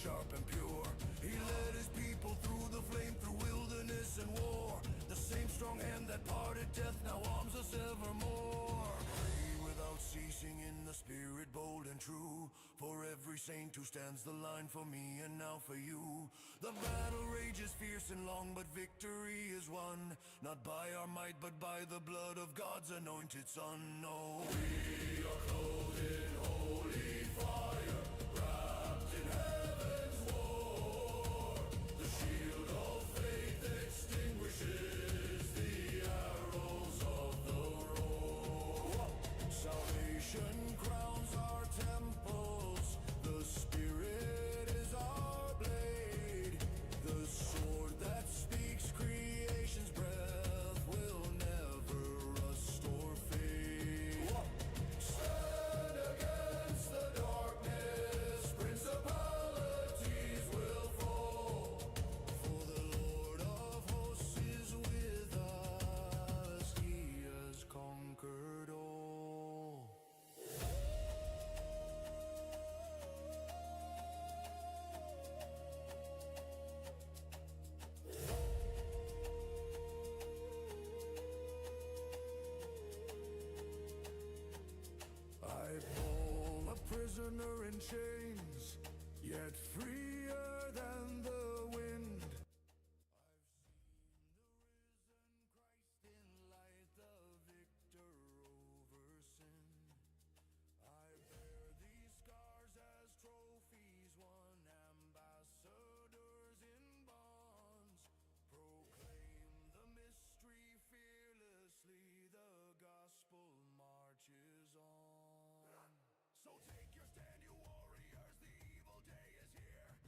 sharp and pure. He led his people through the flame, through wilderness and war. The same strong hand that parted death now arms us evermore. Pray without ceasing in the spirit, bold and true. For every saint who stands the line for me and now for you. The battle rages fierce and long, but victory is won, not by our might, but by the blood of God's anointed Son. No, we are clothed in holy fire, wrapped in heaven's war. The shield of faith extinguishes the arrows of the roar. Salvation crowns our temples, the Spirit is our blade. The sword that speaks creation's breath will never rust or fade. Stand against the darkness, principalities will fall. For the Lord of hosts is with us, He has conquered all. I fall a prisoner in chains, yet freer than the wind. I've seen the risen Christ in light, the victor over sin. I bear these scars as trophies won, ambassadors in bonds. Proclaim the mystery fearlessly, the gospel marches on. So take your stand, you warriors, the evil day is here.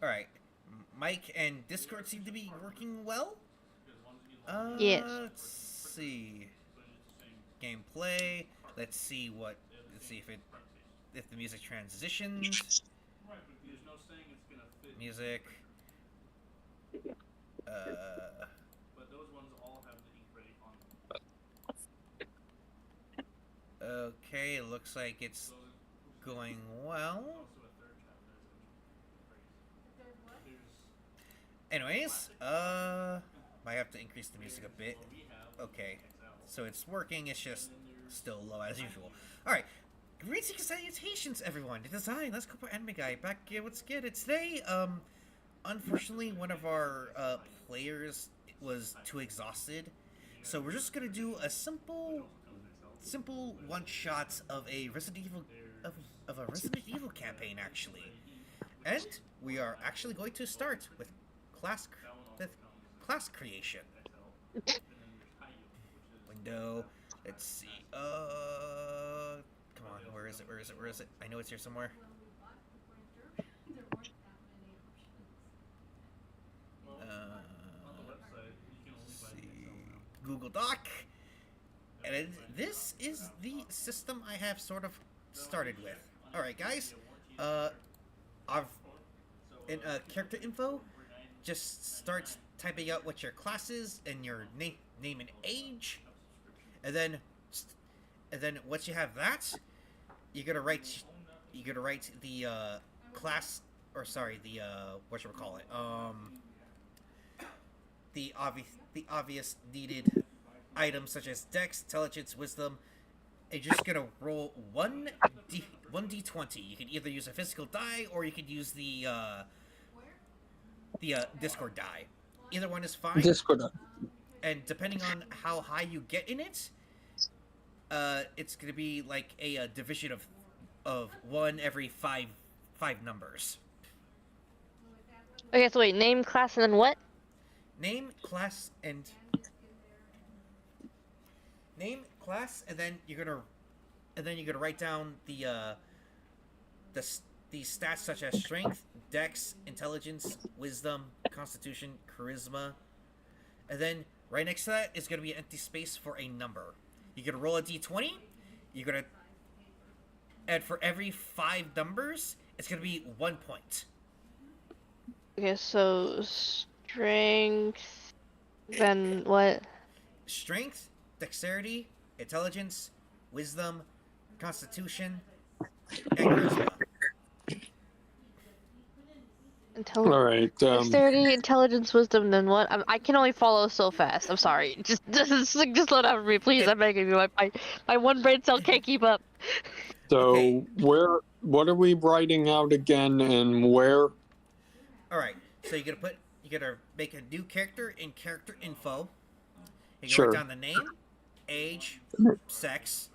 All right. Mic and Discord seem to be working well. Yes. Let's see. Gameplay. Let's see what. Let's see if the music transitions. Music. Uh. Okay, it looks like it's going well. Anyways, might have to increase the music a bit. Okay, so it's working. It's just still low as usual. All right, greetings and salutations, everyone. The design. Let's go for Anime Guy back here. What's good? It's today. Unfortunately, one of our players was too exhausted, so we're just gonna do a simple one shot of a Resident Evil of a Resident Evil campaign actually, and we are actually going to start with class with class creation. Window. Let's see. Come on. Where is it? Where is it? Where is it? I know it's here somewhere. See. Google Doc. And this is the system I have sort of started with. All right, guys. I've in character info. Just start typing out what your class is and your name and age, and then once you have that, you're gonna write the class, or sorry, the what should we call it, the obvious needed items such as dex, intelligence, wisdom, and you're just gonna roll 1d20. You can either use a physical die or you could use the Discord die. Either one is fine. Discord. And depending on how high you get in it, it's gonna be like a division of one every five numbers. Okay, so wait, name, class, and then what? Name, class, and then you're gonna write down the stats such as strength, dex, intelligence, wisdom, constitution, charisma, and then right next to that is going to be an empty space for a number. You're going to roll a d20. You're going to, and for every 5 numbers, it's going to be 1 point. Okay, so strength, then what? Strength, dexterity, intelligence, wisdom, constitution, and charisma. All right. Dexterity, intelligence, wisdom, then what? I can only follow so fast. I'm sorry. Just slow down for me, please. I'm begging you. My one brain cell can't keep up. So Okay. what are we writing out again, and where? All right. So you're gonna make a new character in character info. You Sure. write down the name, age, sex,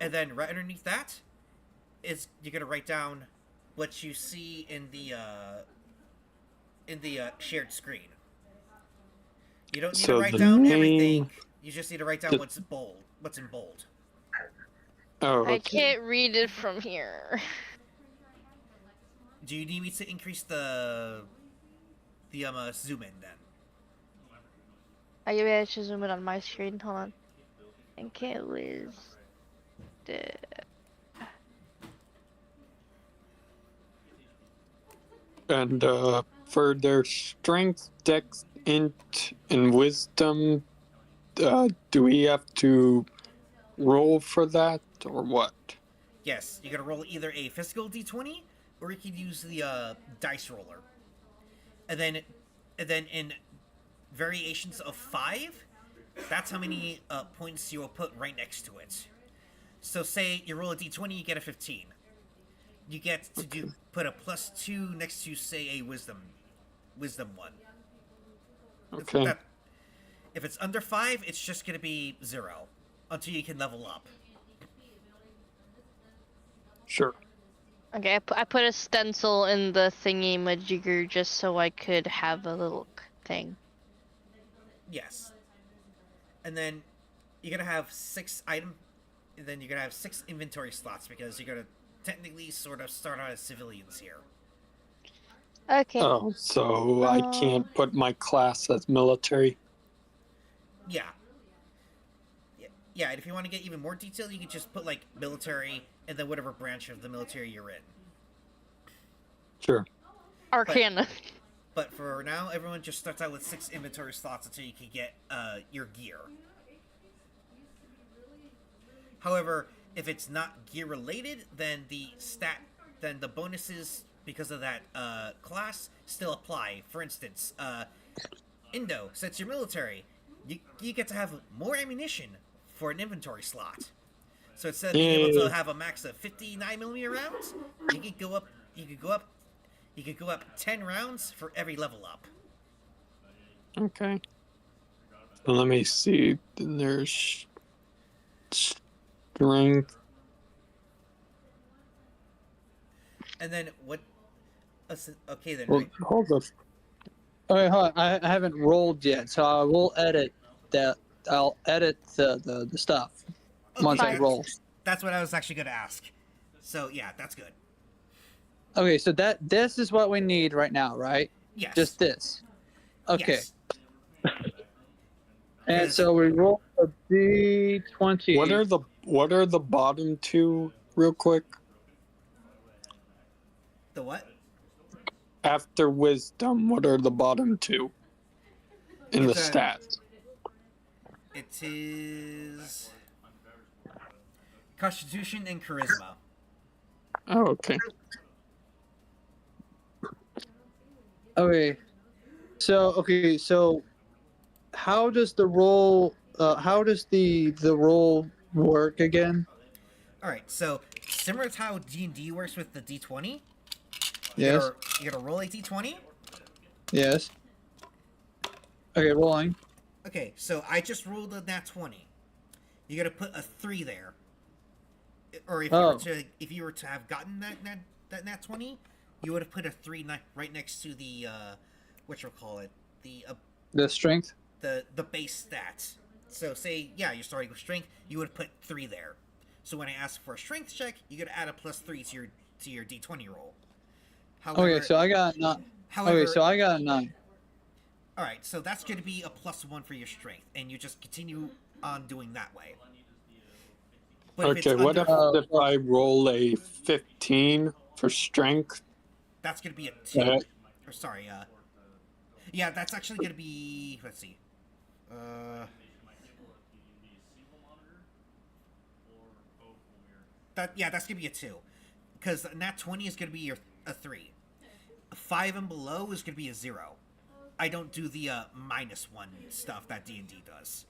and then right underneath that is you're gonna write down what you see in the shared screen. You don't need to write down everything. You just need to write down what's in bold. Oh, okay. I can't read it from here. Do you need me to increase the zoom in then? I maybe should zoom in on my screen. Hold on. And can't lose the. And for their strength, dex, int, and wisdom, do we have to roll for that, or what? Yes, you're gonna roll either a physical d20 or you can use the dice roller. And then in variations of 5, that's how many points you will put right next to it. So say you roll a d20, you get a 15. You get to put a +2 next to, say, a wisdom 1. Okay. If it's under 5, it's just gonna be 0 until you can level up. Sure. Okay, I put a stencil in the thingy majigger just so I could have a little thing. Yes. And then you're gonna have 6 item. And then you're gonna have 6 inventory slots because you're gonna technically sort of start out as civilians here. Okay. Oh, so I can't put my class as military. Yeah. Yeah, and if you want to get even more detailed, you can just put like military and then whatever branch of the military you're in. Sure. Arcana. But for now, everyone just starts out with 6 inventory slots until you can get your gear. However, if it's not gear related, then the bonuses because of that class still apply. For instance, Indo, since you're military, you get to have more ammunition for an inventory slot. So instead of being able to have a max of 59mm rounds, you could go up. You could go up 10 rounds for every level up. Okay. So let me see. Then there's strength. And then what? Okay, then. Well, Right? hold up. Okay, hold on. I haven't rolled yet, so I will edit that. I'll edit the stuff once I that's- roll. That's what I was actually going to ask. So yeah, that's good. Okay, so this is what we need right now, right? Yes. Just this. Okay. Yes. And so we roll a d20. What are the bottom two, real quick? The what? After wisdom, what are the bottom two in the It's a- stats? It is Constitution and Charisma. Oh, okay. Okay. So how does the roll roll work again? All right. So similar to how D&D works with the D20. Yes. You gotta roll a D20. Yes. Okay, rolling. Okay. So I just rolled a nat 20. You gotta put a 3 there. Or if you were to have gotten that nat 20, you would have put a 3 right next to the whatchamacallit, The strength. the base stats. So say you're starting with strength, you would put 3 there. So when I ask for a strength check, you gotta add a +3 to your D20 roll. However, Okay, so I got a 9. However, Okay, so I got a 9. all right, so that's gonna be a +1 for your strength, and you just continue on doing that way. But Okay, what under, if I roll a 15 for strength? that's gonna be a 2. Uh, Or sorry, yeah, that's actually gonna be. Let's see. That's gonna be a 2, because nat 20 is gonna be a 3. 5 and below is gonna be a 0. I don't do the -1 stuff that D&D does.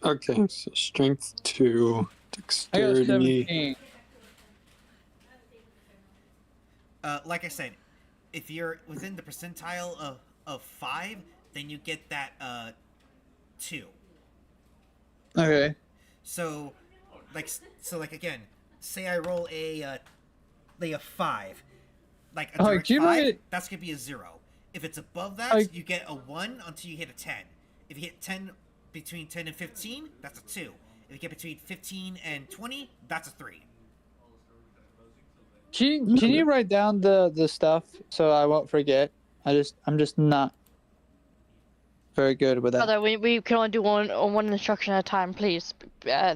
Okay, so strength 2, I got dexterity. 17. Like I said, if you're within the percentile of 5, then you get that 2. Okay. So again, say I roll a 5, like a Oh, direct do you know 5, it- that's gonna be a 0. If it's above that, I- you get a 1 until you hit a 10. If you hit 10 between 10 and 15, that's a 2. If you get between 15 and 20, that's a 3. Can you write down the stuff so I won't forget? I'm just not very good with that. Brother, we can only do one instruction at a time, please. Yeah,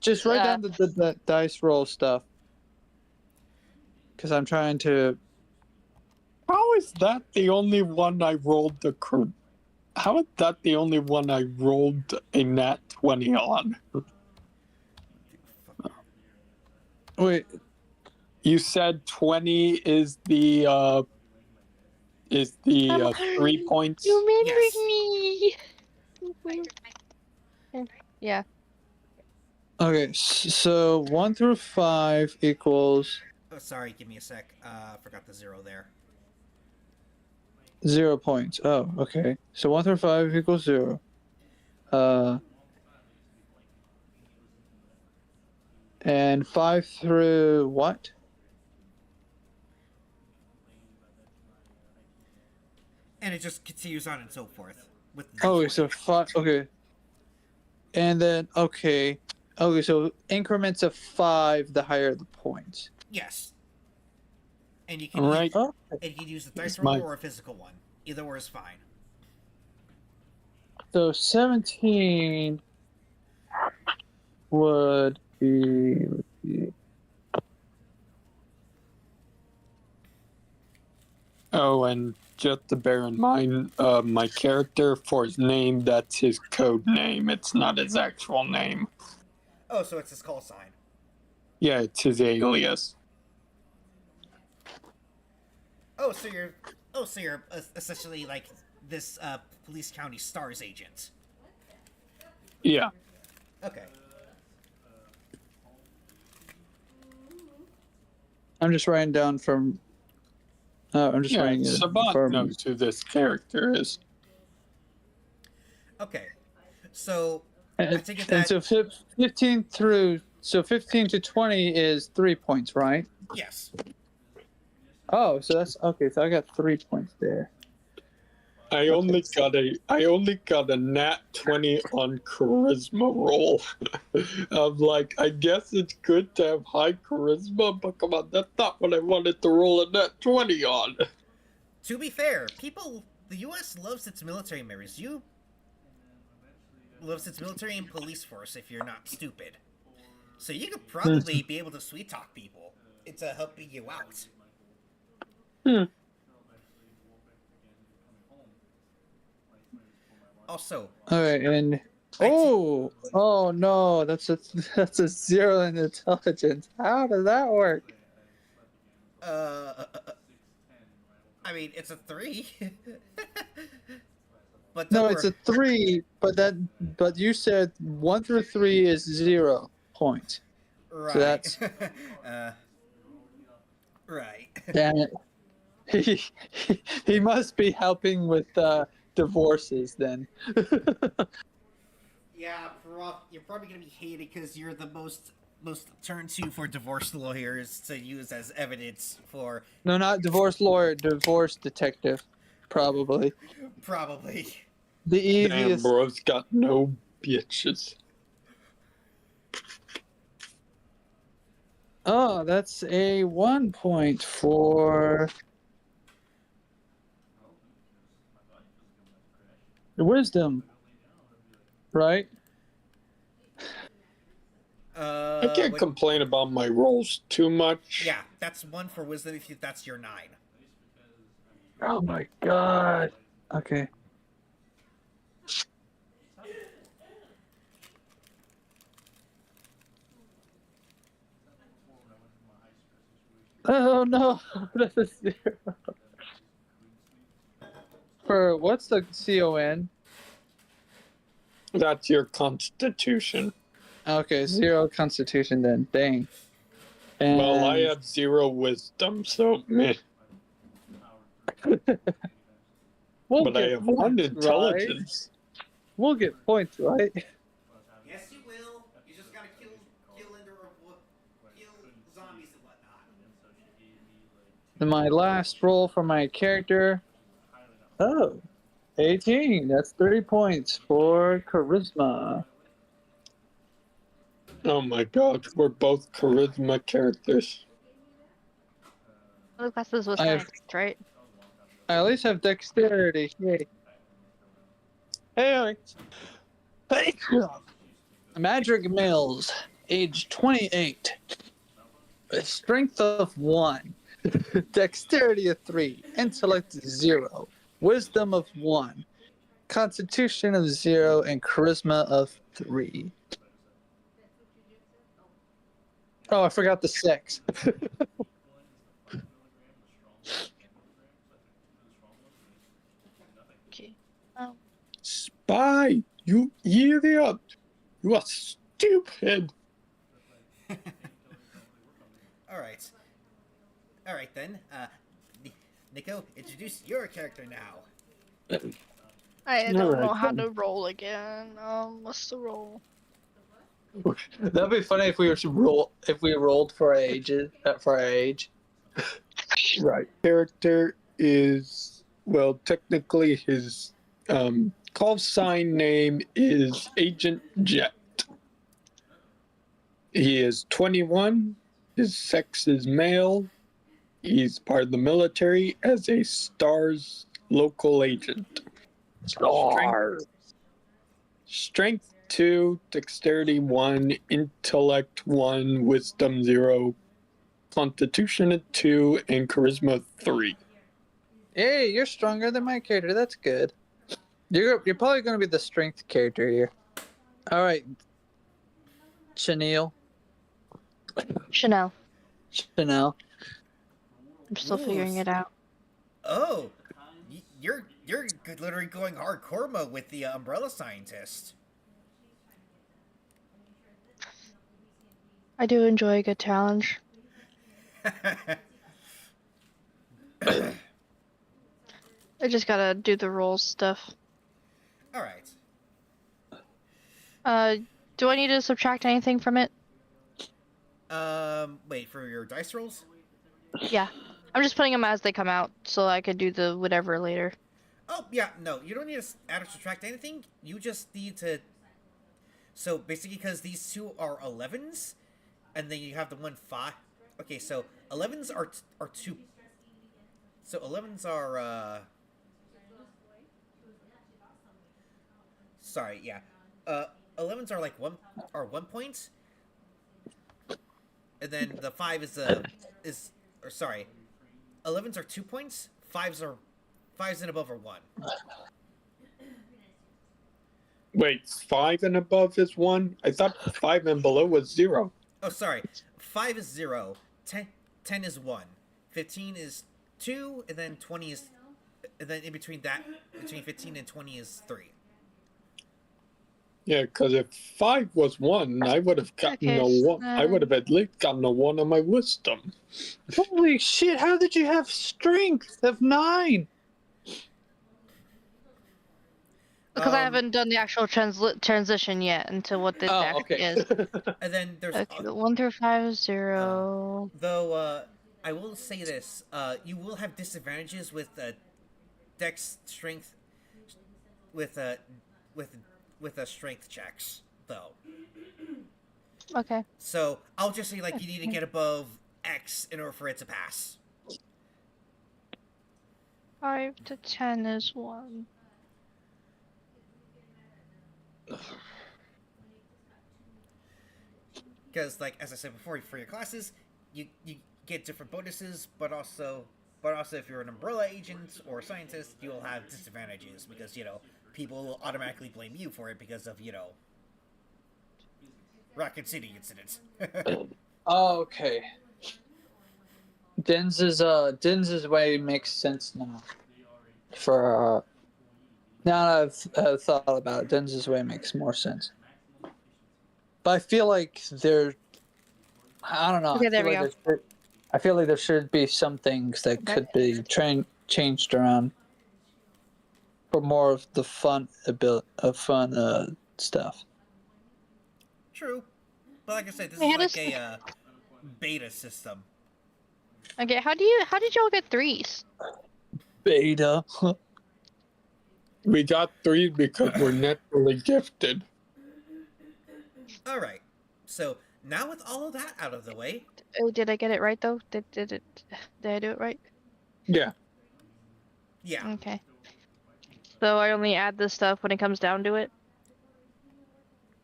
just write down the dice roll stuff. Because I'm trying to. How is that the only one I rolled How is that the only one I rolled a nat 20 on? Wait. You said 20 is the 3 points. You remembered Yes. me. Yeah. Okay, so 1 through 5 equals Oh, sorry, give me a sec. Forgot the 0 there. 0 points. Oh, okay. So 1 through 5 equals 0. And 5 through what? And it just continues on and so forth. With the Oh, D20. so 5. Okay. And then okay, so increments of 5, the higher the points. Yes. And you can Alright. Oh, and you can use the dice It's roll mine. or a physical one. Either or is fine. so 17 would be. Let's see. Oh, and just to bear in mind, my character, for his name, that's his code name. It's not his actual name. Oh, so it's his call sign. Yeah, it's his alias. Oh, so you're essentially like this police county stars agent. Yeah. Okay. I'm just writing down from. I'm just Yeah, writing it Sabat from. knows who this character is. Okay. So And, I take it and that- so 15 through. So 15 to 20 is 3 points, right? yes. Oh, so that's okay. So I got 3 points there. I only got a nat 20 on charisma roll. I'm like, I guess it's good to have high charisma, but come on, that's not what I wanted to roll a nat 20 on. To be fair, the U.S. loves its military members. Loves its military and police force if you're not stupid. So you could probably be able to sweet talk people into helping you out. Also, All right, and I oh no, that's a 0 in intelligence. How does that work? I mean, it's a 3. But No, don't it's a worry. 3, but you said 1 through 3 is 0 points. Right. So that's right. damn it. He must be helping with divorces then. Yeah, you're probably gonna be hated because you're the most turned to for divorce lawyers to use as evidence for No, not divorce lawyer, divorce detective, probably. probably. The Damn, easiest. bro's got no bitches. Oh, that's a 1 point for wisdom, right? I can't What- complain about my rolls too much. Yeah, that's 1 for wisdom if that's your 9. Oh my god. Okay. Oh no, that's a 0. For what's the CON? That's your constitution. Okay, 0 constitution then. Dang. And Well, I have 0 wisdom, so meh. we'll But I get have 1 points, intelligence. right? We'll get points, right? Yes, you will. You just gotta kill zombies and whatnot. Then my last roll for my character. Oh, 18. That's 3 points for charisma. Oh my god, we're both charisma characters. One of the classes was I have- science, right? I at least have dexterity. Yay. Hey, Alex. Hey. Madrick Mills, age 28. A strength of 1. Dexterity of 3. Intellect 0. Wisdom of 1. Constitution of 0. And charisma of 3. Oh, I forgot the 6. Okay. Spy, you idiot! You are stupid! Alright. Alright then. Nico, introduce your character now. I don't Alright, know how then. to roll again. What's the roll? That'd be funny if we rolled for ages for our age. Right. Character is, well, technically his call sign name is Agent Jet. He is 21. His sex is male. He's part of the military as a STARS local agent. Strength 2, Dexterity 1, Intellect 1, Wisdom 0, Constitution 2, and Charisma 3. Hey, you're stronger than my character. That's good. You're probably going to be the strength character here. All right, Chanel. Chanel. Chanel. I'm still Ooh, figuring it out. Oh, you're literally going hardcore mode with the umbrella scientist. I do enjoy a good challenge. I just gotta do the rolls stuff. All right. Do I need to subtract anything from it? Wait for your dice rolls. Yeah. I'm just putting them as they come out, so I could do the whatever later. Oh yeah, no, you don't need to add or subtract anything. You just need to. So basically, because these two are 11s, and then you have the one 5. Okay, so 11s are two. So 11s are. Sorry, yeah. 11s are like 1 point, and then the 5 or sorry, 11s are 2 points. 5s and above are 1. Wait, 5 and above is 1? I thought 5 and below was 0. Oh, sorry. 5 is 0. 10 is 1. 15 is 2, and then 20 is... And then in between that, between 15 and 20 is 3. Yeah, because if 5 was 1, I would have gotten Okay, a 1. I would have at least gotten a 1 on my wisdom. Holy shit! How did you have strength of 9? Because I haven't done the actual transition yet into what this actually is. And then there's... Okay, 1 through 5 is 0. Though, I will say this. You will have disadvantages with dex strength... With strength checks, though. Okay. So, I'll just say, like, you need to get above X in order for it to pass. 5 to 10 is 1. Because, like, as I said before, for your classes, you get different bonuses, but also if you're an umbrella agent or a scientist, you'll have disadvantages because, people will automatically blame you for it because of, Rocket City incident. Okay. Denz's way makes sense now. Now that I've thought about it, Denz's way makes more sense. But I feel like I don't know. Okay, there we go. I feel like there should be some things that could be changed around for more of the fun stuff. True. But like I said, this Hey, is like a beta system. Okay, how did y'all get 3s? Beta. We got 3 because we're naturally gifted. Alright. So, now with all of that out of the way... Oh, did I get it right though? Did I do it right? Yeah. Yeah. Okay. So I only add this stuff when it comes down to it?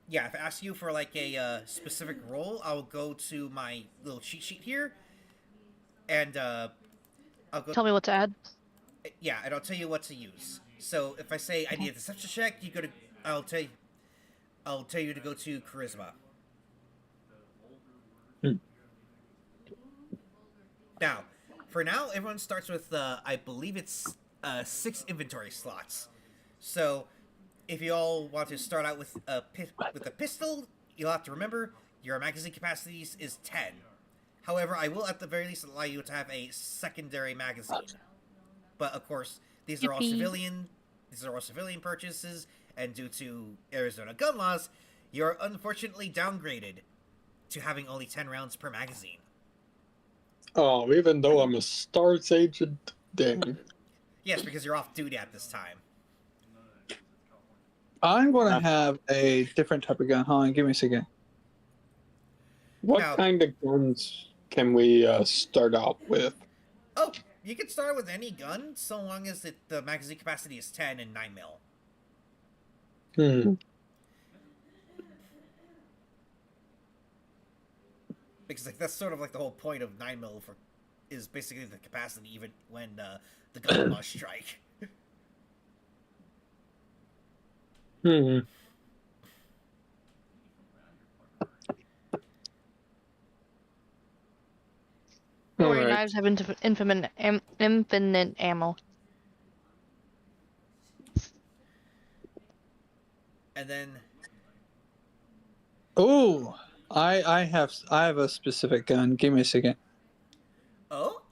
Yeah, if I ask you for like a specific role, I'll go to my little cheat sheet here, and I'll go. Tell me what to add. Yeah, and I'll tell you what to use. So if I say I need a deception check, you go to. I'll tell you to go to charisma. Now, for now, everyone starts with I believe it's 6 inventory slots. So, if you all want to start out with a pistol, you'll have to remember your magazine capacities is 10. However, I will at the very least allow you to have a secondary magazine. But of course, these are all civilian purchases, and due to Arizona gun laws, you're unfortunately downgraded to having only 10 rounds per magazine. Oh, even though I'm a STARS agent, dang. Yes, because you're off duty at this time. I'm going to have a different type of gun. Hold on, give me a second. What Now- kind of guns can we start out with? Oh, you can start with any gun so long as the magazine capacity is 10 and 9 mil. Hmm. Because like that's sort of like the whole point of 9 mil is basically the capacity even when the gun must strike. Hmm. Or All your right. knives have infinite ammo. And then Ooh, I have a specific gun. Give me a second. oh,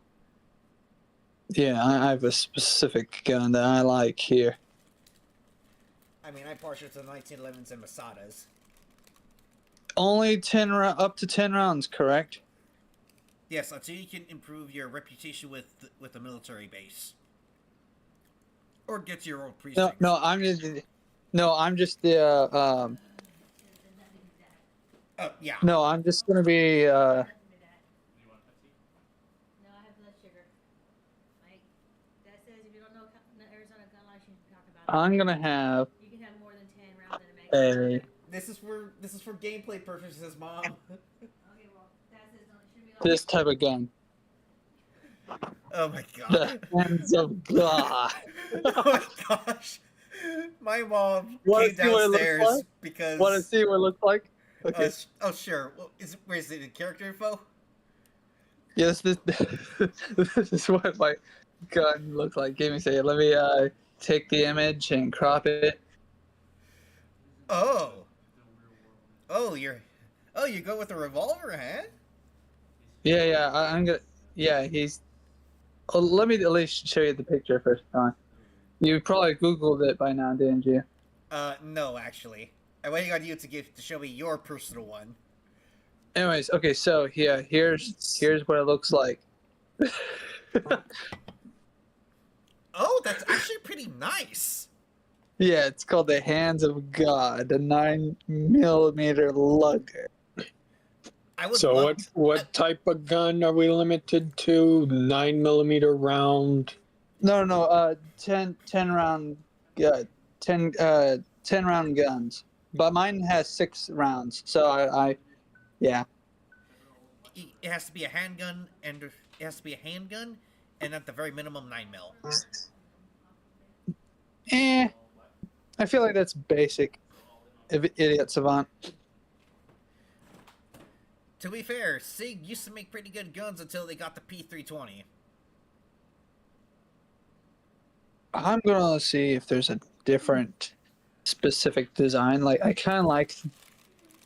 Yeah, I have a specific gun that I like here. I mean I'm partial to the 1911s and Masadas. Only up to 10 rounds, correct? Yes, until you can improve your reputation with the military base, or get to your own No, precinct. I'm just the Yeah. no, I'm just gonna be No, I have blood sugar. Like, that says if you don't know Arizona gun license, you can talk about it. I'm gonna have You can have more than 10 rounds in a magazine. This is for gameplay purposes, Mom. Okay, well, that says no, it shouldn't be this type of gun. Oh my The god. hands of God. Oh my gosh. My mom Wanna came see what it looks downstairs like? because. Want to see what it looks like? Okay. Oh sure. Well, where is it in character info? Yes, this this is what my gun looks like. Give me a second. Let me take the image and crop it. Oh. Oh, you go with a revolver, huh? Yeah, I'm gonna. Yeah, he's. Oh, let me at least show you the picture first time. You probably Googled it by now, didn't you? No, actually. I'm waiting on you to show me your personal one. Anyways, okay, so yeah, here's what it looks like. Oh, that's actually pretty nice. Yeah, it's called the Hands of God, a 9mm Luger. I would So love. what type of gun are we limited to? 9mm round. No, 10 round, 10 round guns. But mine has 6 rounds, so yeah. It has to be a handgun, and it has to be a handgun, and at the very minimum 9 mil. I feel like that's basic. Idiot savant. To be fair, SIG used to make pretty good guns until they got the P320. I'm gonna see if there's a different specific design. Like I kind of like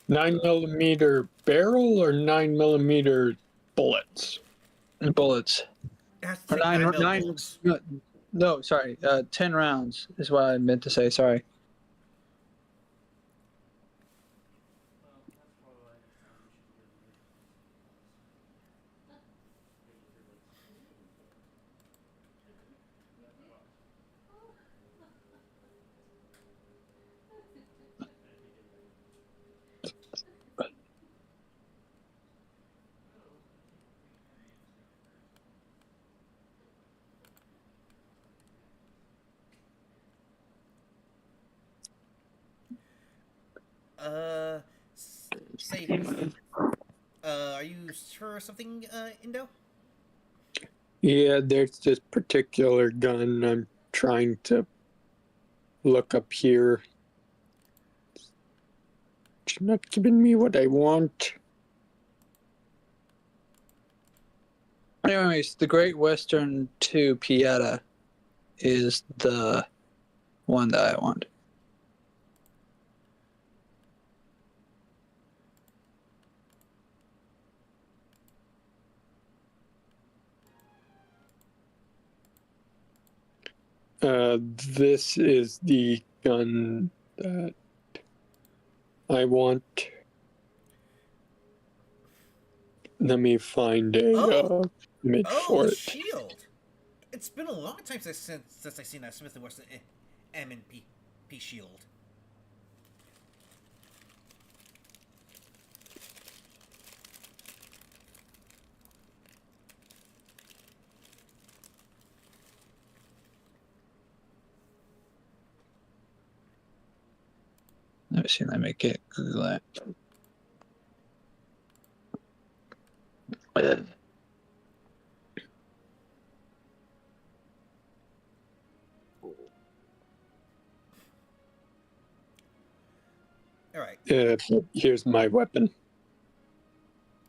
9mm barrel or 9mm bullets? bullets. It has to Or take 9 mil nine. bullets. No, sorry. 10 rounds is what I meant to say. Sorry. Say, are you sure of something, Indo? Yeah, there's this particular gun I'm trying to look up here. It's not giving me what I want. Anyways, the Great Western 2 Pieta is the one that I want. This is the gun that I want. Let me find a image Oh, for it. shield. It's been a long time since I seen that Smith & Wesson M&P shield. Let me see. Let me get Google that. All right. Here's my weapon.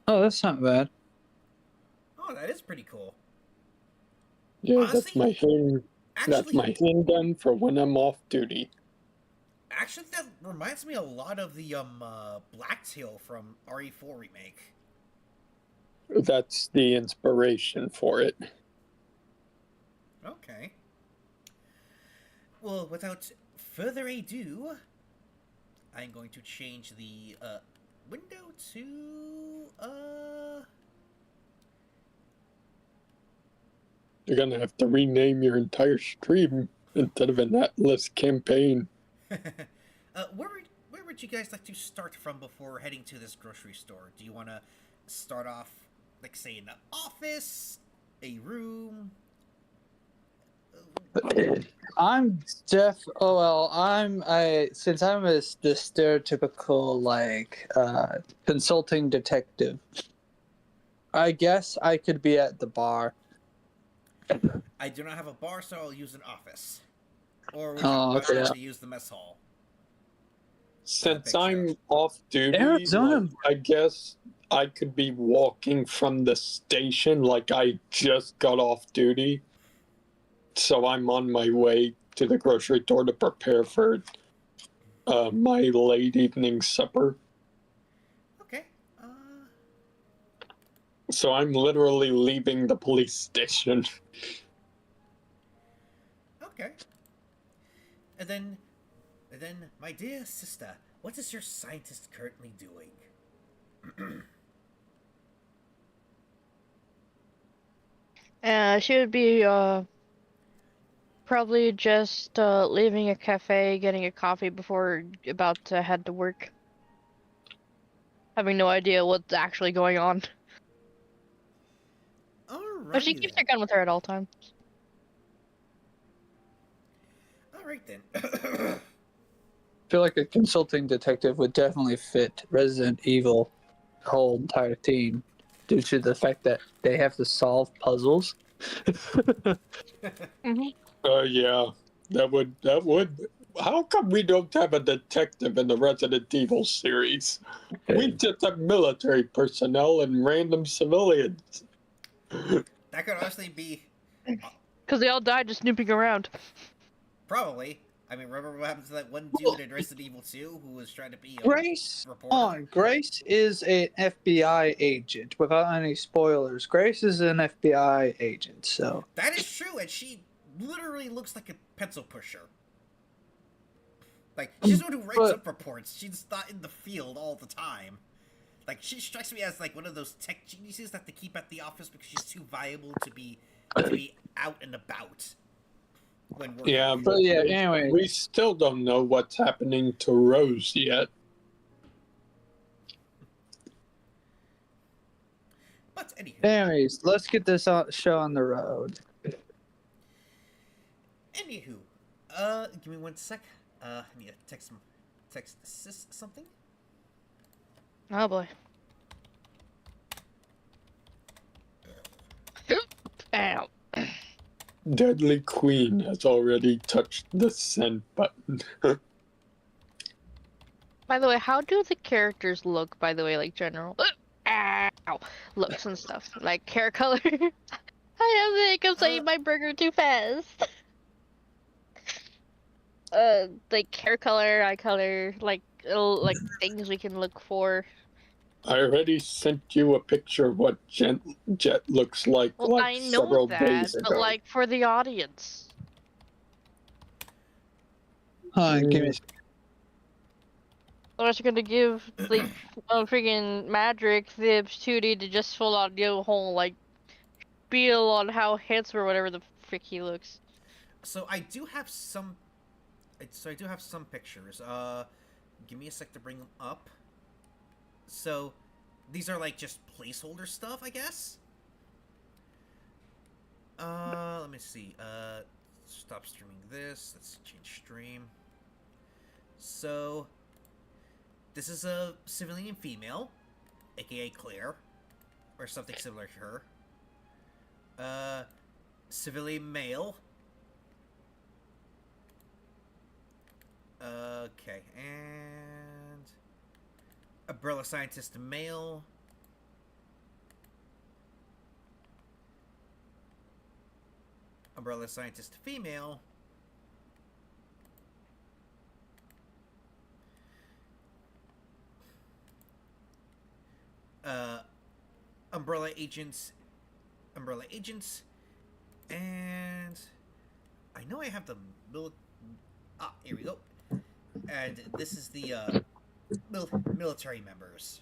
Oh, that's not bad. Oh, that is pretty cool. Yeah, Honestly, that's my hand. That's Actually, my handgun for when I'm off duty. actually, that reminds me a lot of the Blacktail from RE4 remake. That's the inspiration for it. Okay. Well, without further ado, I'm going to change the window to You're gonna have to rename your entire stream instead of an Atlas campaign. where would you guys like to start from before heading to this grocery store? Do you want to start off, like, say, in the office, a room? I'm since I'm the stereotypical like consulting detective. I guess I could be at the bar. I do not have a bar, so I'll use an office. Or would Oh, you okay. prefer to use the mess hall? Since Big I'm Show. off duty, Arizona- like, I guess I could be walking from the station like I just got off duty. So I'm on my way to the grocery store to prepare for my late evening supper. Okay. So I'm literally leaving the police station. Okay. And then, my dear sister, what is your scientist currently doing? She would be probably just leaving a cafe, getting a coffee before about to head to work. Having no idea what's actually going on. But she Alrighty keeps then. her gun with her at all times. Alright then. I feel like a consulting detective would definitely fit Resident Evil whole entire team due to the fact that they have to solve puzzles. Yeah, that would. How come we don't have a detective in the Resident Evil series? We just have military personnel and random civilians. That could honestly be Because they all died just snooping around. probably. I mean, remember what happened to that one dude in Resident Evil 2 who was trying to be a Grace, reporter? Grace is an FBI agent. Without any spoilers, Grace is an FBI agent. So That is true, and she literally looks like a pencil pusher. Like, she's the one who writes But- up reports. She's not in the field all the time. Like, she strikes me as, like, one of those tech geniuses that they keep at the office because she's too viable to be out and about when working. Yeah, But yeah, anyway. we still don't know what's happening to Rose yet. But anywho, anyways, let's get this show on the road. give me 1 sec. I need to text sis something. Oh boy. Ow. Deadly Queen has already touched the send button. By the way, how do the characters look, by the way, like general ow, looks and stuff? Like hair color? I have to I'm eating my burger too fast. Like hair color, eye color, like things we can look for. I already sent you a picture of what Jet looks like, Well, like I know several that, days ago. but like for the audience. Hold on, give me. Unless you're gonna give like freaking Madrick the opportunity to just full on do a whole like spiel on how handsome or whatever the frick he looks. So I do have some. So I do have some pictures. Give me a sec to bring them up. So, these are like just placeholder stuff, I guess. Let me see. Stop streaming this. Let's change stream. So, This is a civilian female, aka Claire, or something similar to her. Civilian male. Okay, and umbrella scientist male. Umbrella scientist female. Umbrella agents, and I know I have the here we go. And this is the military members.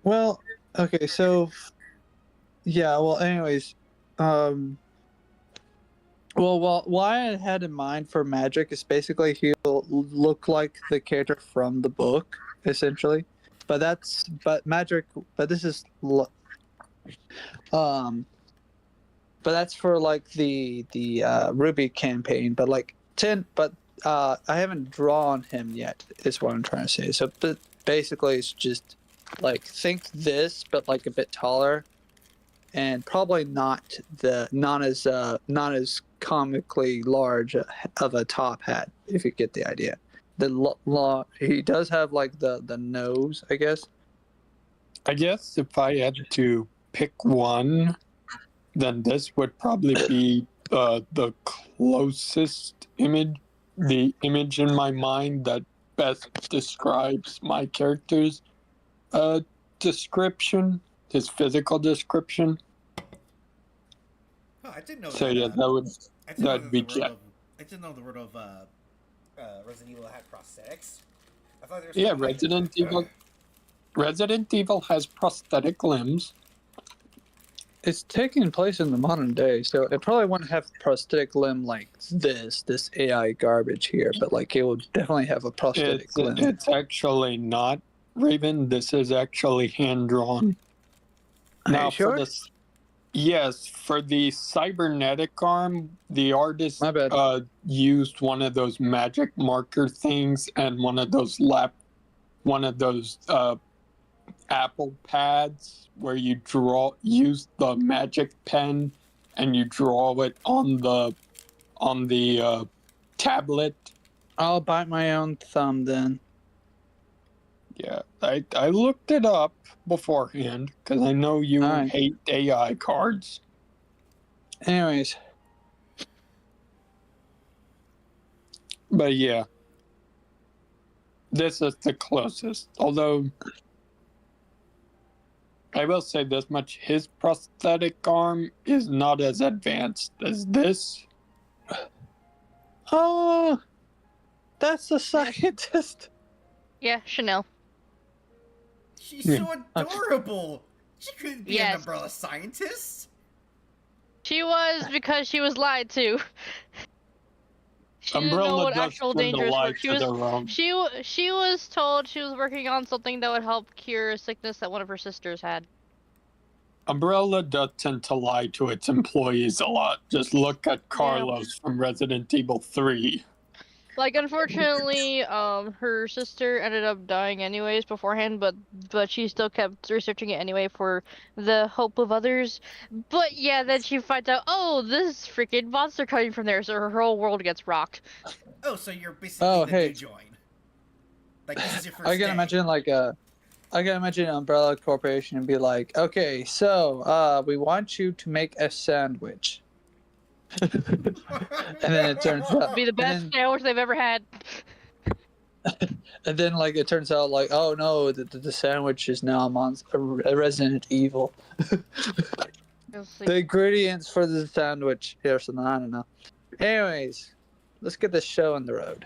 Well, okay, so yeah, well, anyways, well, what I had in mind for Magic is basically he'll look like the character from the book, essentially. But this is, but that's for like the Ruby campaign. But like I haven't drawn him yet. Is what I'm trying to say. So, but basically, it's just like think this, but like a bit taller, and probably not as comically large of a top hat, if you get the idea. He does have like the nose, I guess. I guess if I had to pick one, then this would probably be the closest image, the image in my mind that best describes my character's description, his physical description. Oh, I didn't know. So that, yeah, that would I didn't know that'd that be the world Jack. of, I didn't know the world of Resident Evil had prosthetics. I thought there was Yeah, something like- Resident Evil has prosthetic limbs. It's taking place in the modern day, so it probably wouldn't have prosthetic limb like this AI garbage here, but like it will definitely have a prosthetic limb. It's actually not Raven. This is actually hand drawn. Are you sure? Yes, for the cybernetic arm, the artist My bad. used one of those magic marker things and one of those Apple pads where you use the magic pen and you draw it on the tablet. I'll bite my own thumb then. Yeah, I looked it up beforehand because I know you Alright. hate AI cards. Anyways, But yeah, this is the closest. Although, I will say this much, his prosthetic arm is not as advanced as this. oh, that's the scientist. Yeah, Chanel. She's so adorable. She couldn't be an Yes. umbrella scientist. She was because she was lied to. She didn't know Umbrella what does actual spend a dangers were. life She of was their own. she was told she was working on something that would help cure a sickness that one of her sisters had. Umbrella does tend to lie to its employees a lot. Just look at Carlos from Resident Evil 3. Like, unfortunately, her sister ended up dying anyways beforehand, but she still kept researching it anyway for the hope of others. But yeah, then she finds out, oh, this freaking monster coming from there, so her whole world gets rocked. Oh, so you're basically Oh, the hey. new join. Like this is your first I can day. imagine Umbrella Corporation and be like, okay, so we want you to make a sandwich. And then it turns out, Be the best then- sandwich they've ever had. and then like it turns out like, oh no, the sandwich is now a Resident Evil. You'll see. The ingredients for the sandwich here, so I don't know. Anyways, let's get this show on the road.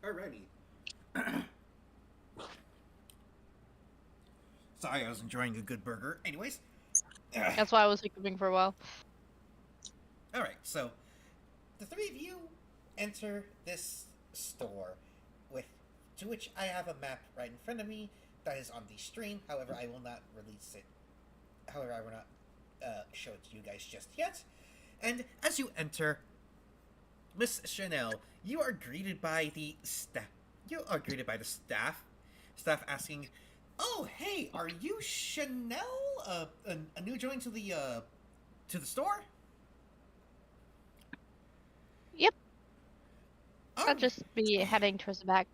Alrighty. Sorry, I was enjoying a good burger. Anyways. That's why I was hiccuping for a while. Alright, so the three of you enter this store to which I have a map right in front of me that is on the stream. However, I will not release it. However, I will not show it to you guys just yet. And as you enter, Miss Chanel, you are greeted by the staff. You are greeted by the staff. Staff asking, "Oh, hey, are you Chanel? A new join to the store?" Yep. Oh, I'll just be heading towards the back.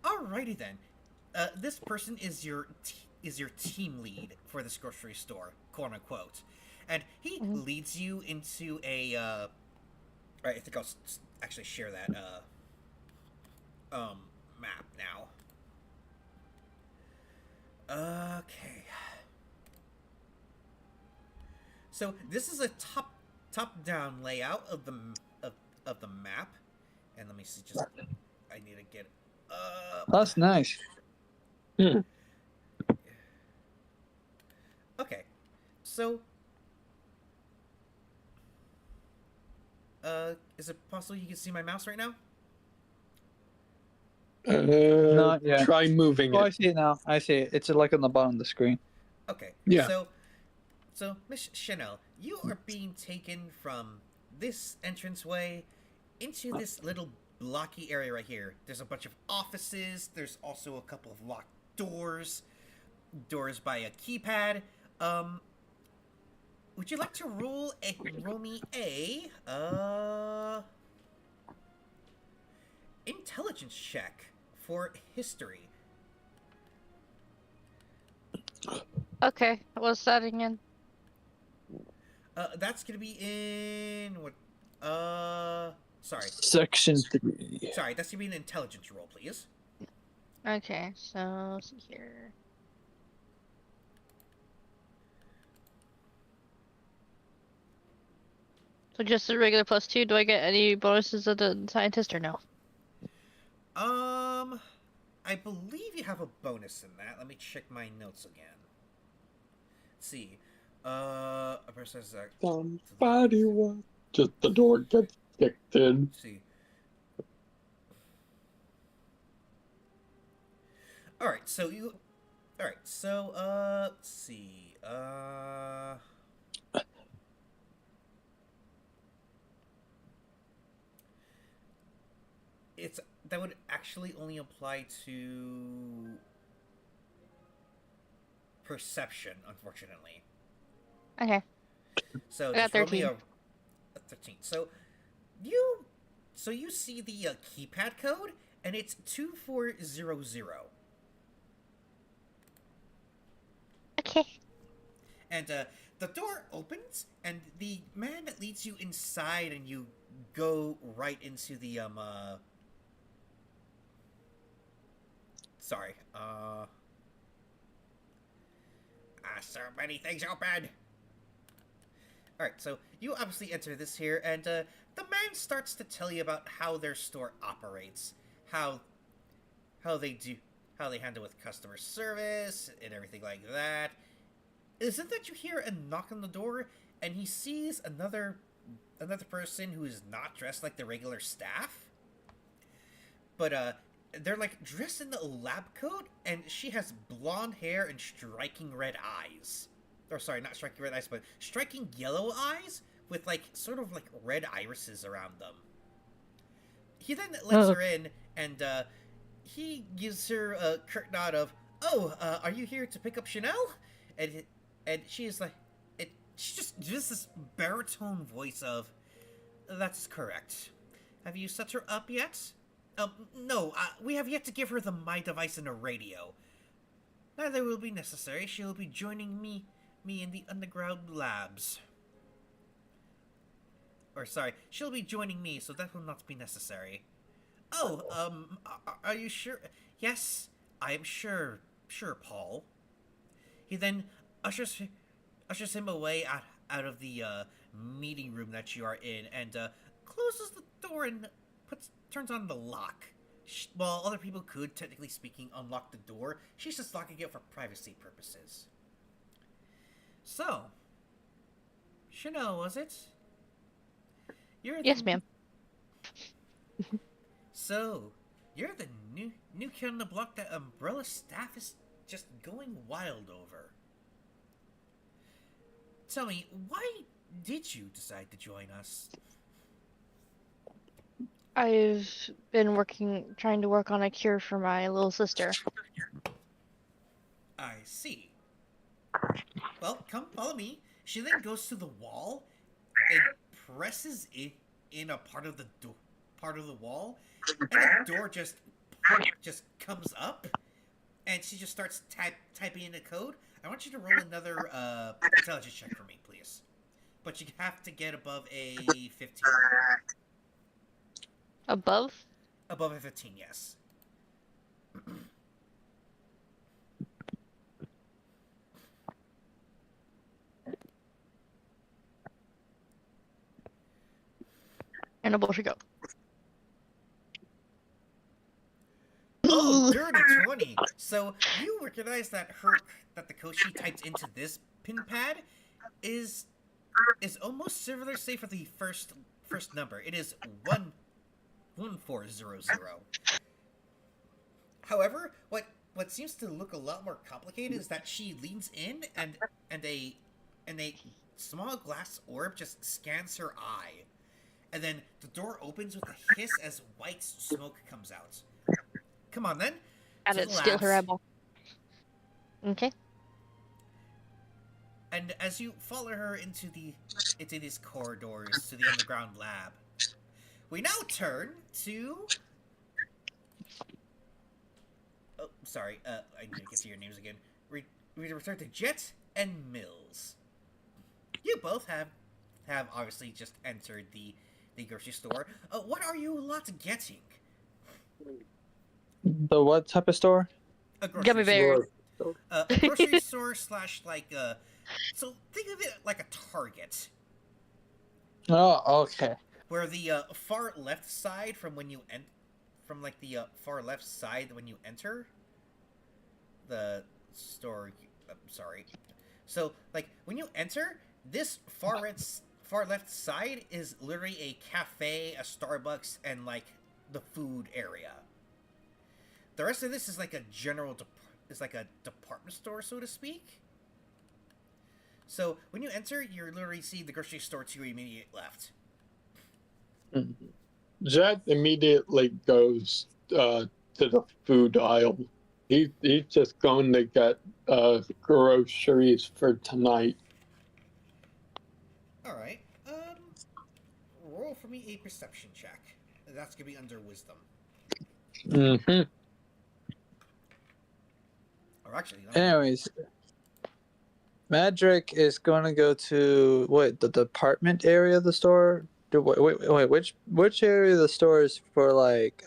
Alrighty then. This person is your team lead for this grocery store, quote unquote, and he Mhm. leads you into a. Alright, I think I'll actually share that map now. Okay. So this is a top down layout of of the map, and let me see. Just I need to get That's nice. Okay, so is it possible you can see my mouse right now? Not yet. Try moving Oh, I it. see it now. I see it. It's like on the bottom of the screen. Okay. Yeah. So Miss Chanel, you are being taken from this entranceway into this little blocky area right here. There's a bunch of offices. There's also a couple of locked doors. Doors by a keypad. Would you like to roll me a intelligence check for history? Okay, what's that again? That's gonna be in what? Sorry, Section 3. sorry. That's gonna be an intelligence roll, please. Okay, so let's see here. So just a regular +2. Do I get any bonuses of the scientist or no? I believe you have a bonus in that. Let me check my notes again. Let's see. A person has that. Somebody was just the door gets kicked in. Let's see. All right, so you. All right, so let's see. It's that would actually only apply to perception, unfortunately. Okay. So I got just roll me 13. a 13. So you see the keypad code, and it's 2400. Okay. And the door opens, and the man that leads you inside, and you go right into the Sorry. So many things open. All right, so you obviously enter this here, and the man starts to tell you about how their store operates, how they handle with customer service and everything like that. Is it that you hear a knock on the door, and he sees another person who is not dressed like the regular staff, but they're like dressed in the lab coat, and she has blonde hair and striking red eyes. Or sorry, not striking red eyes, but striking yellow eyes with like sort of like red irises around them. He then lets her in, and he gives her a curt nod of, "Oh, are you here to pick up Chanel?" And she is like, she just this baritone voice of, "That's correct. Have you set her up yet?" No, we have yet to give her the My Device and a radio. Neither will be necessary. She will be joining me in the underground labs. Or sorry, she'll be joining me, so that will not be necessary. Oh, are you sure? Yes, I am sure, Paul. He then ushers him away out of the meeting room that you are in, and closes the door and turns on the lock. While other people could, technically speaking, unlock the door, she's just locking it for privacy purposes. So, Chanel, was it? Yes, ma'am. So, you're the new kid on the block that Umbrella staff is just going wild over. Tell me, why did you decide to join us? I've been trying to work on a cure for my little sister. I see. Well, come follow me. She then goes to the wall and presses it in a part of the part of the wall, and the door just comes up, and she just starts typing in the code. I want you to roll another intelligence check for me, please. But you have to get above a 15. Above? Above a 15, yes. And above she go. Oh, dirty 20. So you recognize that the code she typed into this pin pad is almost similar, say for the first number. It is 1400. However, what seems to look a lot more complicated is that she leans in and a small glass orb just scans her eye. And then the door opens with a hiss as white smoke comes out. Come on, then. And To it the steal her labs. eyeball. Okay. And as you follow her into these corridors to the underground lab, we now turn to. Oh, sorry. I need to get to your names again. We return to Jet and Mills. You both have obviously just entered the grocery store. What are you lot getting? The what type of store? A grocery Gummy bears. store. A grocery store slash like so think of it like a Target, Oh, okay. where the far left side from when you far left side when you enter the store. Sorry. So like when you enter this far left side is literally a cafe, a Starbucks, and like the food area. The rest of this is like a is like a department store, so to speak. So when you enter, you literally see the grocery store to your immediate left. Jet immediately goes to the food aisle. He's just going to get groceries for tonight. All right. Roll for me a perception check. That's gonna be under wisdom. Mm-hmm. Or actually, no. Anyways, Madrick is going to go to the department area of the store. Wait, which area of the store is for like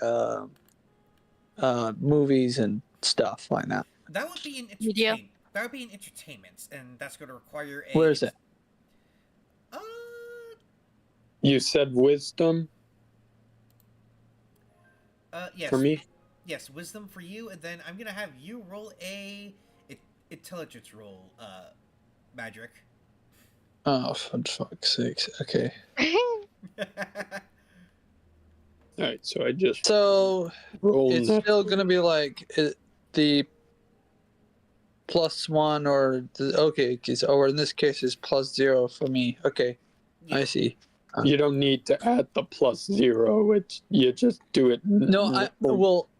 movies and stuff like that? That would be an Media. entertainment. That would be an entertainment, and that's going to require a. Where is it? You said wisdom Yes. for me? Yes, wisdom for you, and then I'm gonna have you roll a intelligence roll, Madrick. Oh, for fuck's sakes. Okay. Alright, so I just So rolled. it's still going to be like the +1 or or in this case it's +0 for me. Okay. Yeah. I see. You don't need to add the +0. It's you just do it. No,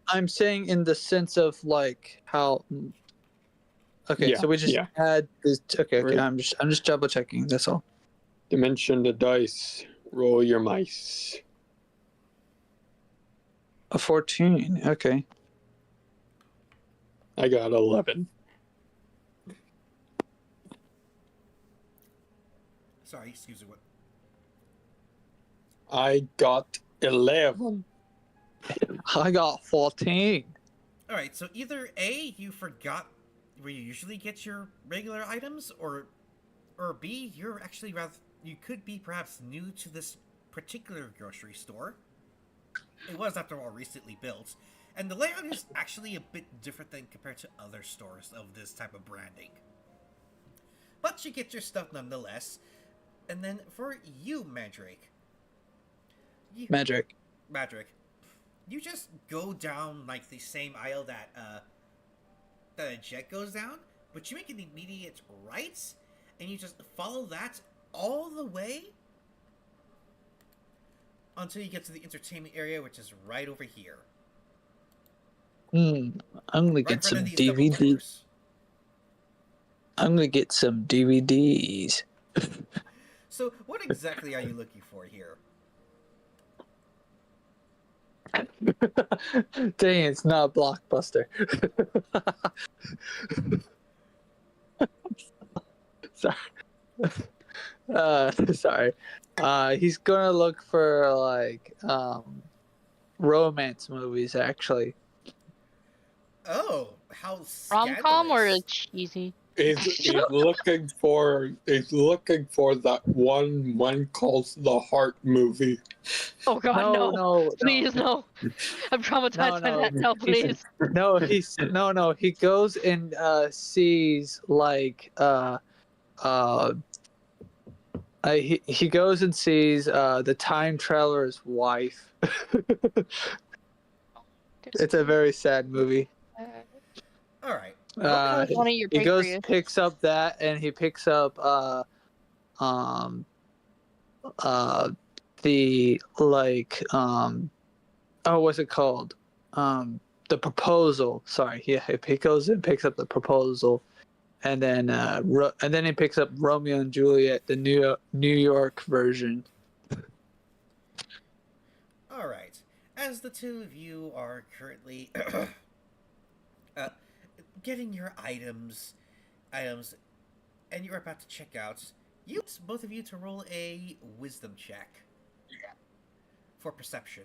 I'm saying in the sense of like how. Okay, Yeah, so we just yeah. add this. Okay, Right. I'm just double checking. That's all. Dimension the dice. Roll your mice. A 14. Okay. I got 11. Sorry, excuse me. What? I got 11. I got 14. All right, so either A, you forgot where you usually get your regular items, or B, you could be perhaps new to this particular grocery store. It was, after all, recently built, and the layout is actually a bit different than compared to other stores of this type of branding. But you get your stuff nonetheless. And then for you, Madrick, you just go down like the same aisle that a Jet goes down, but you make an immediate right, and you just follow that all the way until you get to the entertainment area, which is right over here. I'm gonna Right in get front some of these double DVD. doors. I'm gonna get some DVDs. So, what exactly are you looking for here? Dang, it's not Blockbuster. Sorry. Sorry. He's gonna look for like romance movies actually. Oh, how Rom-com or scandalous. cheesy? He's looking for that one called the Heart movie. Oh god, No, no. no, Please, no. I'm traumatized by that. No, please. no. He goes and sees like he goes and sees the time traveler's wife. It's a very sad movie. Alright. One of your He goes, pancreas. picks up that, and he picks up um the like oh, what's it called? The Proposal. Sorry, yeah, he goes and picks up the Proposal, and then he picks up Romeo and Juliet, the New York version. Alright. As the two of you are currently getting your items, and you're about to check out, both of you to roll a wisdom check for perception.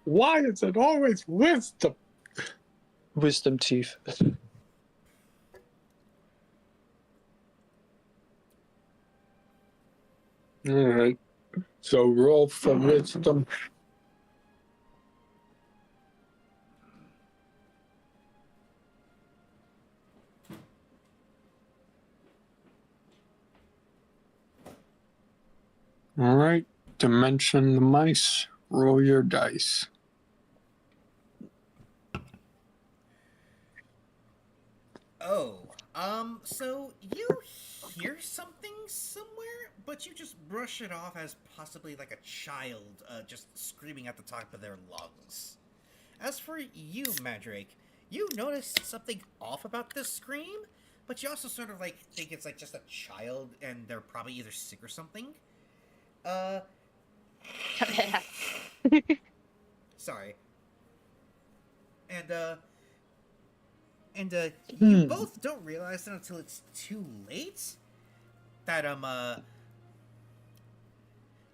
Why is it always wisdom? Wisdom teeth. Alright. So roll for wisdom. Alright. Dimension the mice. Roll your dice. Oh, so you hear something somewhere, but you just brush it off as possibly like a child, just screaming at the top of their lungs. As for you, Mandrake, you notice something off about this scream, but you also sort of like think it's like just a child and they're probably either sick or something. Sorry. And you both don't realize it until it's too late that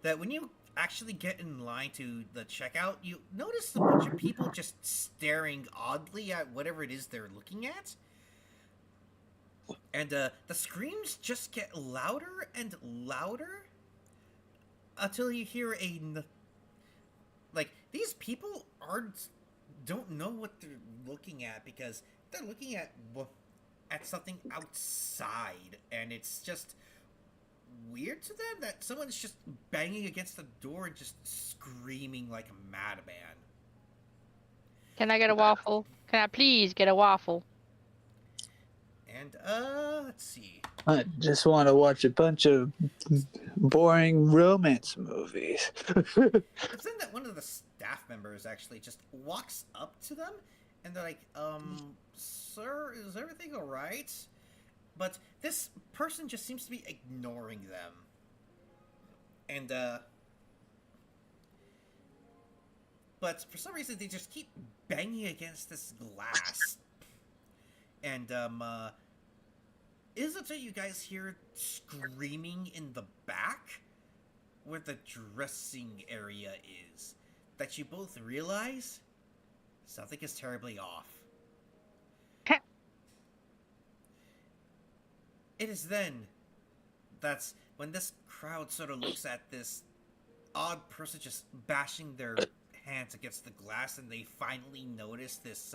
that when you actually get in line to the checkout, you notice a bunch of people just staring oddly at whatever it is they're looking at. And the screams just get louder and louder until you hear like these people don't know what they're looking at because they're looking at something outside, and it's just weird to them that someone's just banging against the door and just screaming like a madman. Can I get a waffle? Can I please get a waffle? And let's see. I just want to watch a bunch of boring romance movies. It's then that one of the staff members actually just walks up to them and they're like, sir, is everything alright? But this person just seems to be ignoring them. And, but for some reason they just keep banging against this glass. And, isn't it you guys hear screaming in the back? Where the dressing area is. That you both realize something is terribly off. It is then that's when this crowd sort of looks at this odd person just bashing their hands against the glass, and they finally notice this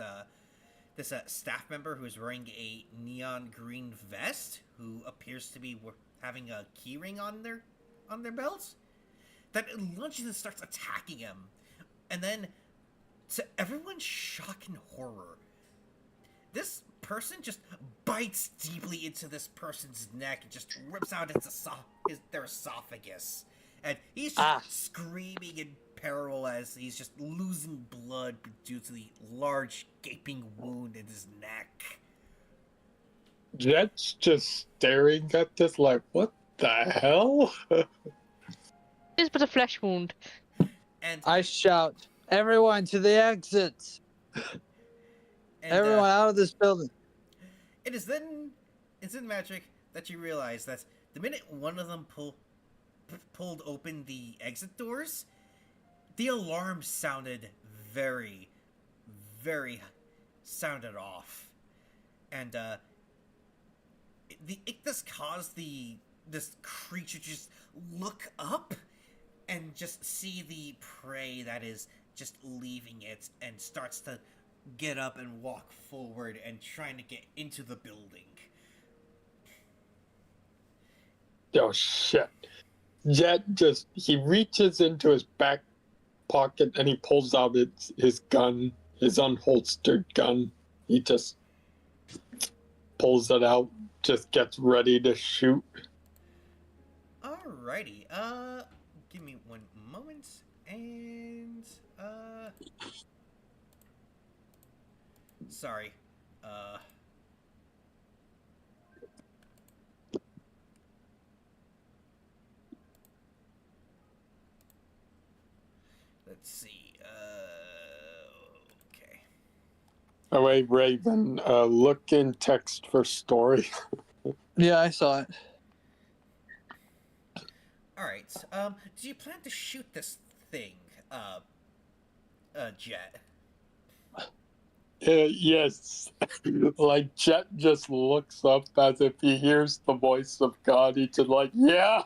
staff member who is wearing a neon green vest, who appears to be having a keyring on their belts, that lunges and starts attacking him. And then, to everyone's shock and horror, this person just bites deeply into this person's neck and just rips out their esophagus. And he's just screaming in peril as he's just losing blood due to the large gaping wound in his neck. Jet's just staring at this like, what the hell? It's but a flesh wound. And I shout, "Everyone to the exits! Everyone out of this building!" It's in Magic that you realize that the minute one of them pulled open the exit doors, the alarm sounded very, very sounded off, and it just caused this creature to just look up and just see the prey that is just leaving it, and starts to get up and walk forward and trying to get into the building. Oh shit. Jet he reaches into his back pocket and he pulls out his gun, his unholstered gun. He just pulls it out, just gets ready to shoot. Alrighty, give me one moment, and, sorry, let's see, okay. Oh wait, Raven, look in text for story. Yeah, I saw it. Alright, do you plan to shoot this thing, Jet? Yes. Like, Jet just looks up as if he hears the voice of God. He's just like, yeah,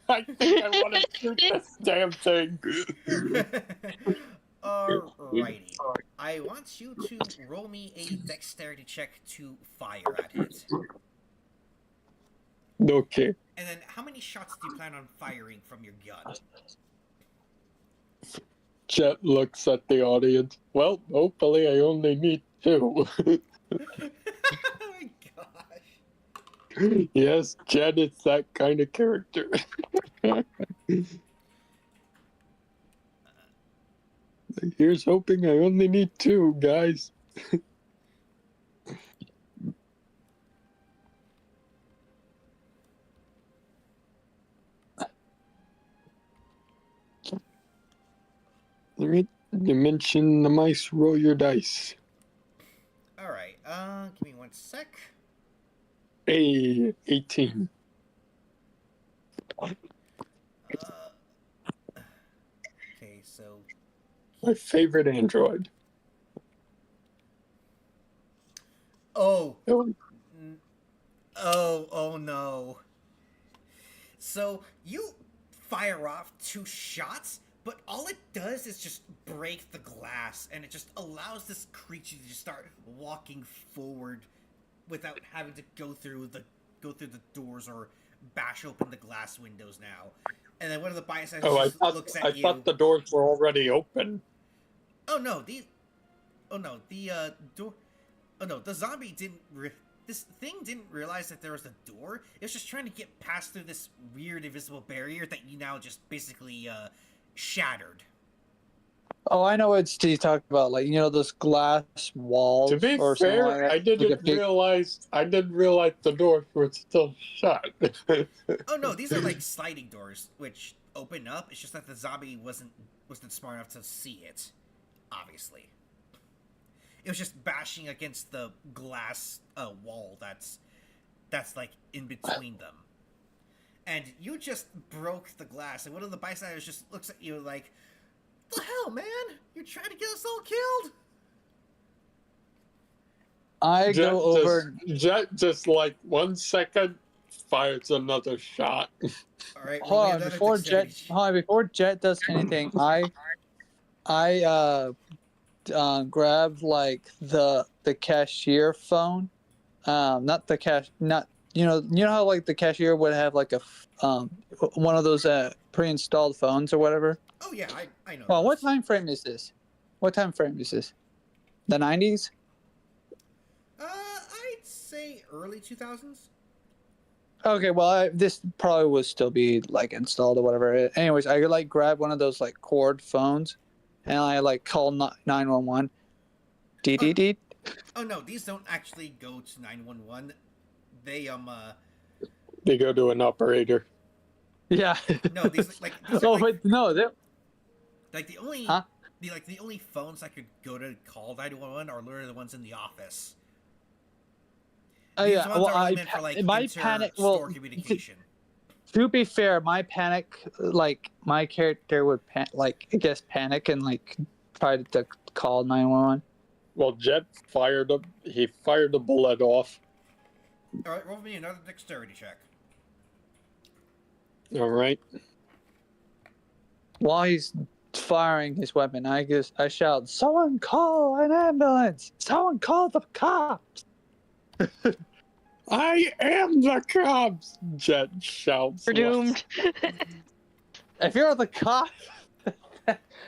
I think I want to shoot this damn thing. Alrighty. I want you to roll me a dexterity check to fire at it. Okay. And then, how many shots do you plan on firing from your gun? Jet looks at the audience. Well, hopefully I only need 2. Oh my gosh. Yes, Jet is that kind of character. Here's hoping I only need 2, guys. Alright, Dimension the mice, roll your dice. Alright, give me one sec. Hey, 18. Okay, so... My favorite android. Oh! Oh, Oh no. So, you fire off 2 shots, but all it does is just break the glass, and it just allows this creature to just start walking forward without having to go through the doors or bash open the glass windows now. And then one of the bystanders just looks at you. I thought the doors were already open. Oh no, the door. Oh no, the zombie didn't. This thing didn't realize that there was a door. It was just trying to get past through this weird invisible barrier that you now just basically shattered. Oh, I know what he's talking about. Like, those glass walls. To be or something fair, like that. I didn't realize the doors were still shut. Oh no, these are like sliding doors which open up. It's just that the zombie wasn't smart enough to see it. Obviously, it was just bashing against the glass wall that's like in between them. And you just broke the glass, and one of the bystanders just looks at you like, "The hell, man! You're trying to get us all killed!" I go over. Jet just like 1 second fires another shot. All right, Hold on, before Jet does anything, I grabbed like the cashier phone, not how like the cashier would have like a one of those pre-installed phones or whatever. Oh yeah, I know. Well, what those. time frame is this? The 90s? I'd say early 2000s. Okay, well, this probably would still be like installed or whatever. Anyways, I like grab one of those like cord phones, and I like call 911. Dee dee dee. Oh no, these don't actually go to 911. They They go to an operator. Yeah. no, these like these are Oh like, wait, no, they. like the only Huh? the only phones I could go to call 911 are literally the ones in the office. Oh These yeah. ones Well, are only meant for like my panic. store Well, communication. to be fair, my panic, like my character would panic and like try to call 911. Well, Jet fired a bullet off. All right, roll me another dexterity check. All right. While he's firing his weapon, I shout, "Someone call an ambulance! Someone call the cops!" I am the cops! Jet shouts. We're doomed. If you're the cop,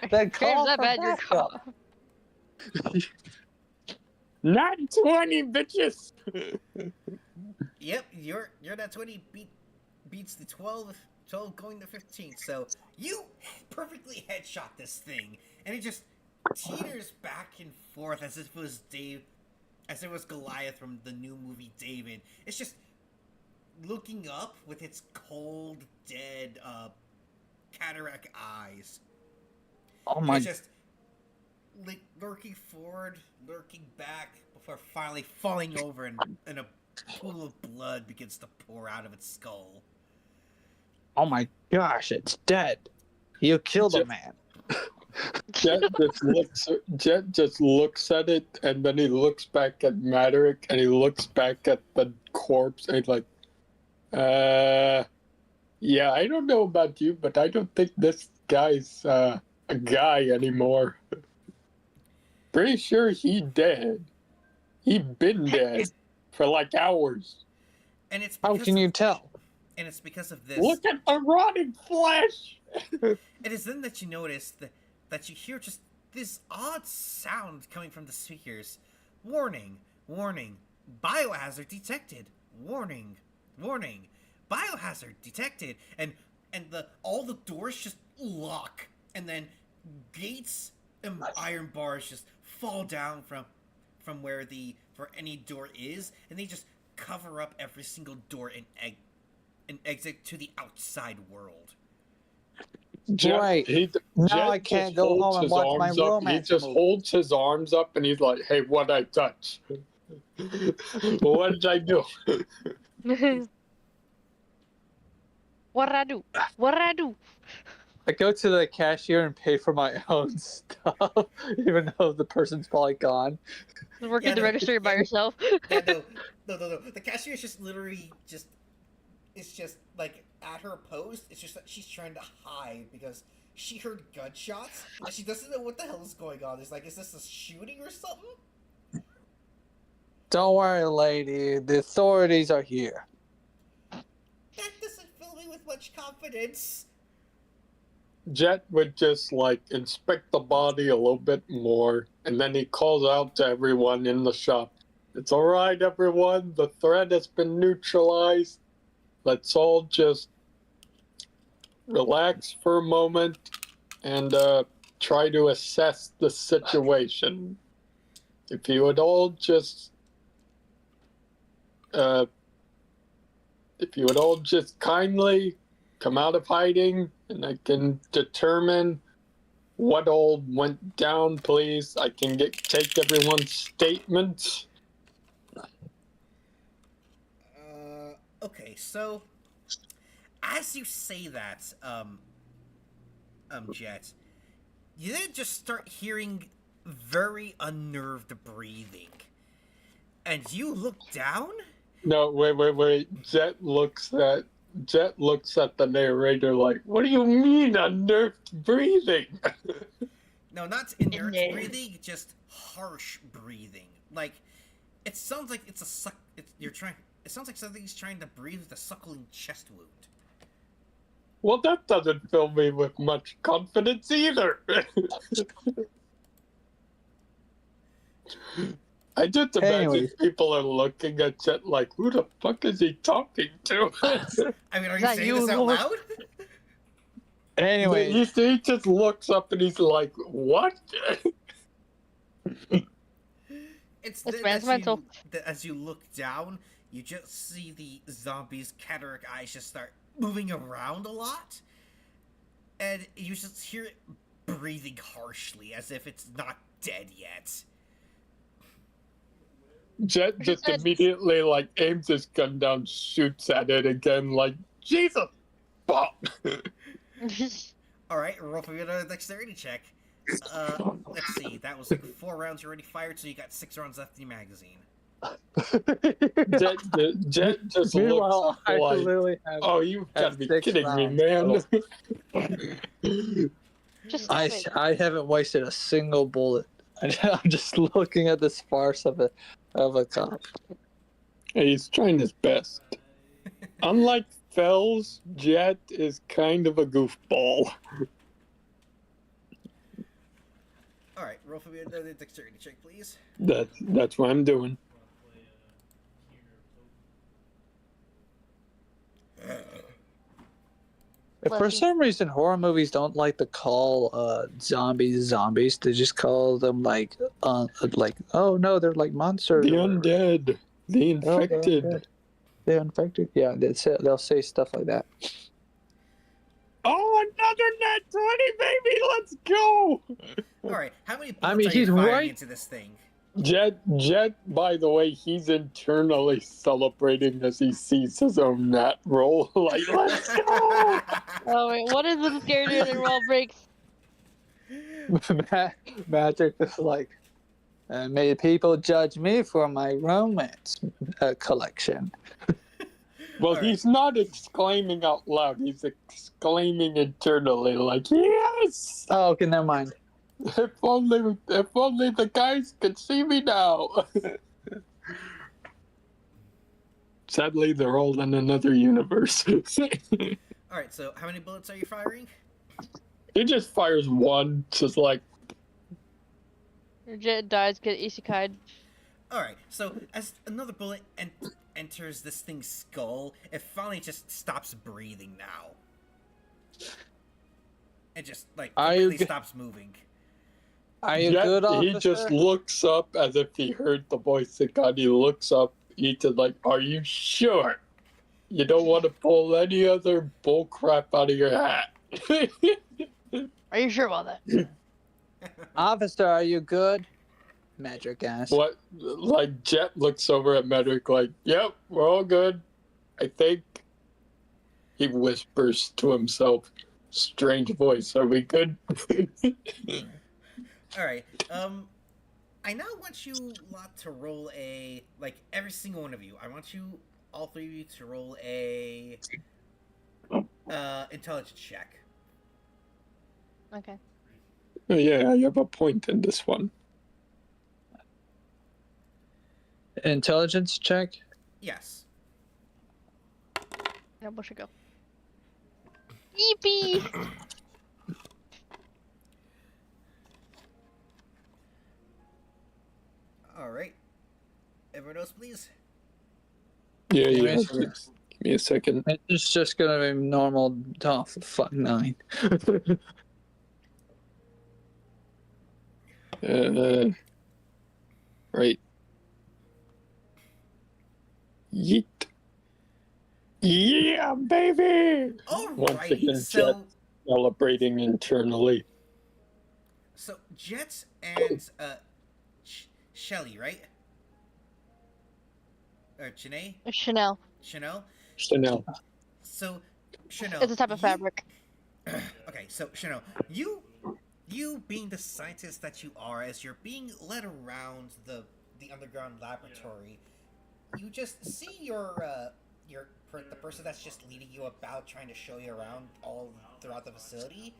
then call Here's that for bad you're backup. cop. Not 20, bitches! Yep, your that 20 beats the 12 going to 15. So you perfectly headshot this thing, and it just teeters back and forth as if it was Goliath from the new movie David. It's just looking up with its cold, dead, cataract eyes. Oh my! It's just lurking forward, lurking back, before finally falling over and a pool of blood begins to pour out of its skull. Oh my gosh! It's dead. You killed a man. Jet just looks at it, and then he looks back at Maverick, and he looks back at the corpse, and he's like, yeah, I don't know about you, but I don't think this guy's a guy anymore. Pretty sure he dead. He been dead for like hours. And it's How because can you tell? And it's because of this. Look at the rotting flesh! It is then that you notice that you hear just this odd sound coming from the speakers. Warning, warning, biohazard detected. Warning, warning, biohazard detected. And all the doors just lock, and then gates and iron bars just fall down from where any door is, and they just cover up every single door and exit to the outside world. Right. Now I can't go home and watch my romance He just movie. holds his arms up and he's like, hey, what'd I touch? What did I do? What'd I do? What'd I do? I go to the cashier and pay for my own stuff, even though the person's probably gone. Working Yeah, the no, register by yeah. yourself. Yeah, no. The cashier is just literally it's just like at her post. It's just that she's trying to hide because she heard gunshots and she doesn't know what the hell is going on. It's like, is this a shooting or something? Don't worry, lady. The authorities are here. That doesn't fill me with much confidence. Jet would just like inspect the body a little bit more, and then he calls out to everyone in the shop. It's alright, everyone. The threat has been neutralized. Let's all just relax for a moment and try to assess the situation. If you would all just kindly come out of hiding, and I can determine what all went down, please. I can take everyone's statements. Okay, so as you say that, Jet, you then just start hearing very unnerved breathing, and you look down. No, wait. Jet looks at the narrator like, what do you mean unnerved breathing? No, not inert Yeah. breathing, just harsh breathing. Like, it sounds like it's a suck. It sounds like something's trying to breathe with a suckling chest wound. Well, that doesn't fill me with much confidence either. I just imagine Anyways. people are looking at Jet like, who the fuck is he talking to? I mean, are Is you that saying you, this out Lord? loud? Anyway, he just looks up and he's like, what? It's It's that mental. as you look down, you just see the zombie's cataract eyes just start moving around a lot, and you just hear it breathing harshly as if it's not dead yet. Jet just said- immediately like aims his gun down, shoots at it again, like Jesus. Fuck. All right, roll for me another dexterity check. Let's see. That was like 4 rounds you already fired, so you got 6 rounds left in your magazine. Jet just meanwhile, looks I like, literally have. oh, you gotta have be 6 kidding me, rounds man. Just stop it. I haven't wasted a single bullet. I'm just looking at this farce of a cop. He's trying his best. Unlike Fells, Jet is kind of a goofball. All right, roll for me another dexterity check, please. That's what I'm doing. If for Bless you. some reason horror movies don't like to call zombies, they just call them like oh no, they're like monsters. The or whatever. undead, the Oh, they're infected. undead. They're infected. Yeah, they'll say stuff like that. Oh, another net 20, baby! Let's go! All right, how many bullets I mean, are you he's firing right. into this thing? Jet, by the way, he's internally celebrating as he sees his own net roll. Like, let's go! Oh wait, what is the scarier than wall breaks? Magic is like, may people judge me for my romance collection. Well, All right. he's not exclaiming out loud. He's exclaiming internally, like, yes! Oh, okay, never mind. If only the guys could see me now. Sadly, they're all in another universe. All right, so how many bullets are you firing? He just fires one, just like, Your jet dies, get isekai'd. All right, so as another bullet enters this thing's skull, it finally just stops breathing now. It just like Are you completely g- stops moving. Are you Jet, good, he officer? just looks up as if he heard the voice of God. He looks up, he's just like, are you sure? You don't want to pull any other bull crap out of your hat. Are you sure about that? Officer, are you good? Magic ass. What? Like, Jet looks over at Medric like, yep, we're all good. I think. He whispers to himself, strange voice, are we good? All right, I now want you lot to roll a every single one of you. I want you all 3 of you to roll a intelligence check. Okay. Yeah, you have a point in this one. Intelligence check? Yes. Yeah, where should go? Eepee! All right. Everyone else, please. Yeah, Yeah, yeah. sure. Give me a second. It's just gonna be normal. Oh, for fuck 9. Right. Yeet. Yeah, baby! All Once right. again, So Celebrating internally. Jet and Shelly, right? Or Janae? Chanel. Chanel? Chanel. So, Chanel. It's a type of you- fabric. Okay, so Chanel, you being the scientist that you are, as you're being led around the underground laboratory, you just see the person that's just leading you about, trying to show you around all throughout the facility.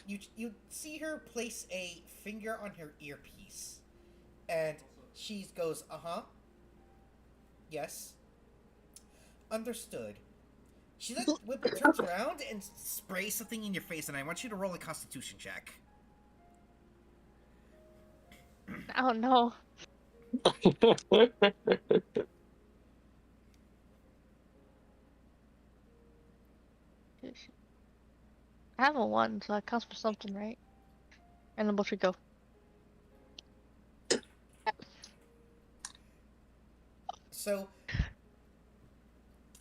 You see her place a finger on her earpiece, and she goes, yes, understood. She then turns around and sprays something in your face, and I want you to roll a Constitution check. Oh no. I have a 1, so that counts for something, right? And then we should go.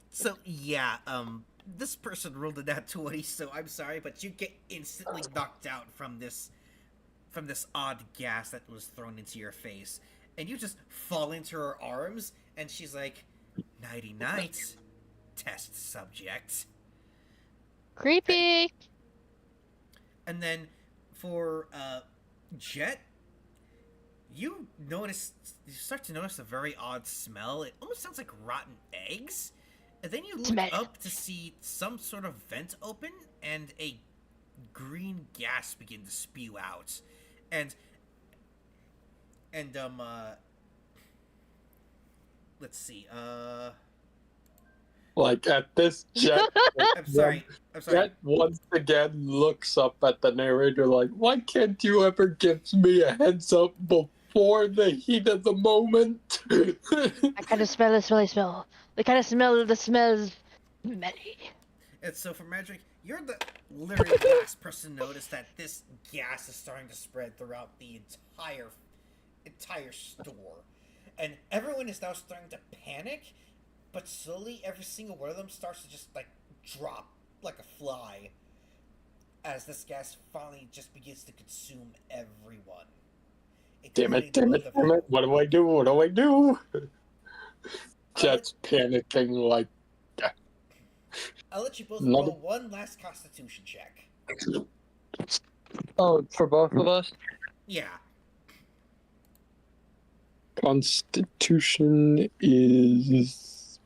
So yeah, this person rolled a nat 20, so I'm sorry, but you get instantly knocked out from this odd gas that was thrown into your face, and you just fall into her arms, and she's like, "Nighty night, test subject." Creepy! And then for Jet, you start to notice a very odd smell. It almost sounds like rotten eggs. And then you look Smell. up to see some sort of vent open and a green gas begin to spew out. And let's see. Like at this, Jet, I'm sorry. Jet once again looks up at the narrator like, "Why can't you ever give me a heads up before the heat of the moment?" I kind of smell the smelly smell. The kind of smell that smells smelly. And so for Magic, you're the literally last person to notice that this gas is starting to spread throughout the entire store. And everyone is now starting to panic, but slowly every single one of them starts to just like drop like a fly as this gas finally just begins to consume everyone. Damn it! What do I do? What do I do? Jet's panicking like. I'll let you both Another- roll one last Constitution check. Oh, for both of us? Yeah. Constitution is.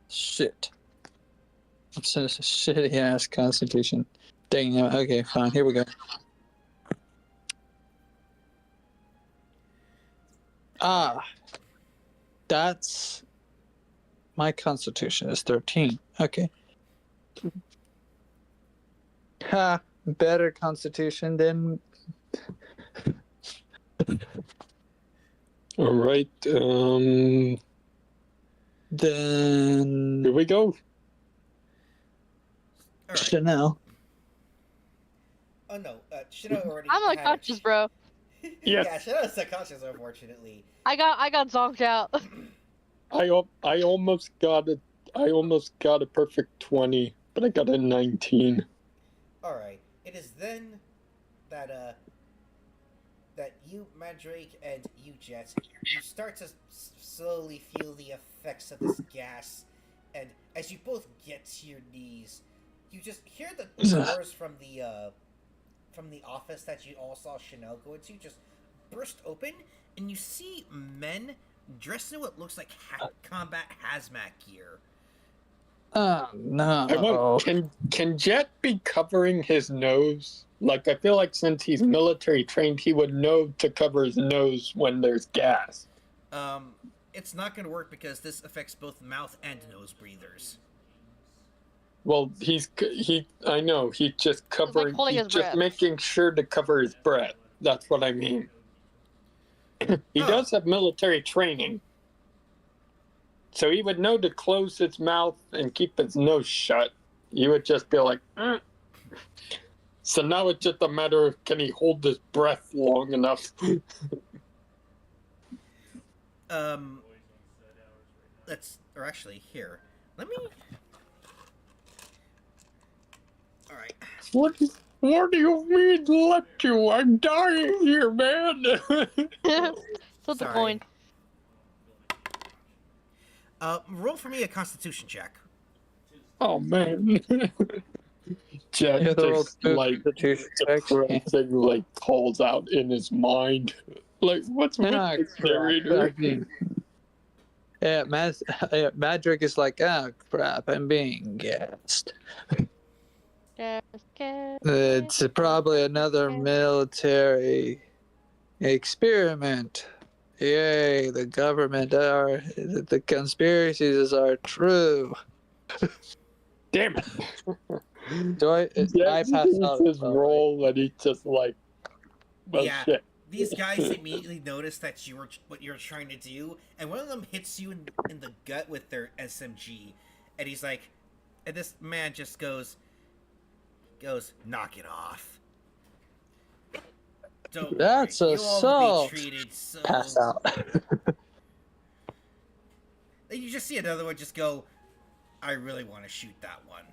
Shit. It's such a shitty ass constitution. Dang it. Okay, fine. Here we go. Ah. That's. My constitution is 13. Okay. Ha. Better constitution than. All right. Than. Here we go. All right. Chanel. Oh no, Chanel already. I'm had unconscious, bro. Yes. Yeah, Chanel's unconscious, unfortunately. I got zonked out. I almost got a perfect 20, but I got a 19. All right. It is then that that you, Mandrake, and you, Jet, you start to slowly feel the effects of this gas, and as you both get to your knees, you just hear the doors from the office that you all saw Chanel go into just burst open, and you see men dressed in what looks like combat hazmat gear. Oh, no. I want, can Jet be covering his nose? Like, I feel like since he's military trained, he would know to cover his nose when there's gas. It's not going to work because this affects both mouth and nose breathers. Well, I know, he's just covering, holding he's his just breath. making sure to cover his breath. That's what I mean. He Oh. does have military training. So he would know to close his mouth and keep his nose shut. He would just be like, "Eh." So now it's just a matter of can he hold his breath long enough? Here. Let me. All right. What do you mean let you? I'm dying here, man. Flip the Sorry. coin. Roll for me a Constitution check. Oh man. Jack Yeah, the just old like constitution check. depressing, like calls out in his mind. Like, what's with Ah, this crap. narrator? Yeah, Madrick is like, oh crap, I'm being gassed. It's probably another military experiment. Yay, the government are the conspiracies are true. Damn it! Do I? I Jet passed sees out. his roll and he just like, well, Yeah. shit. These guys immediately notice that what you're trying to do, and one of them hits you in the gut with their SMG, and he's like, and this man just goes, knock it off. Don't That's worry, a you'll all be assault. treated so. Pass out. Then you just see another one just go, I really want to shoot that one.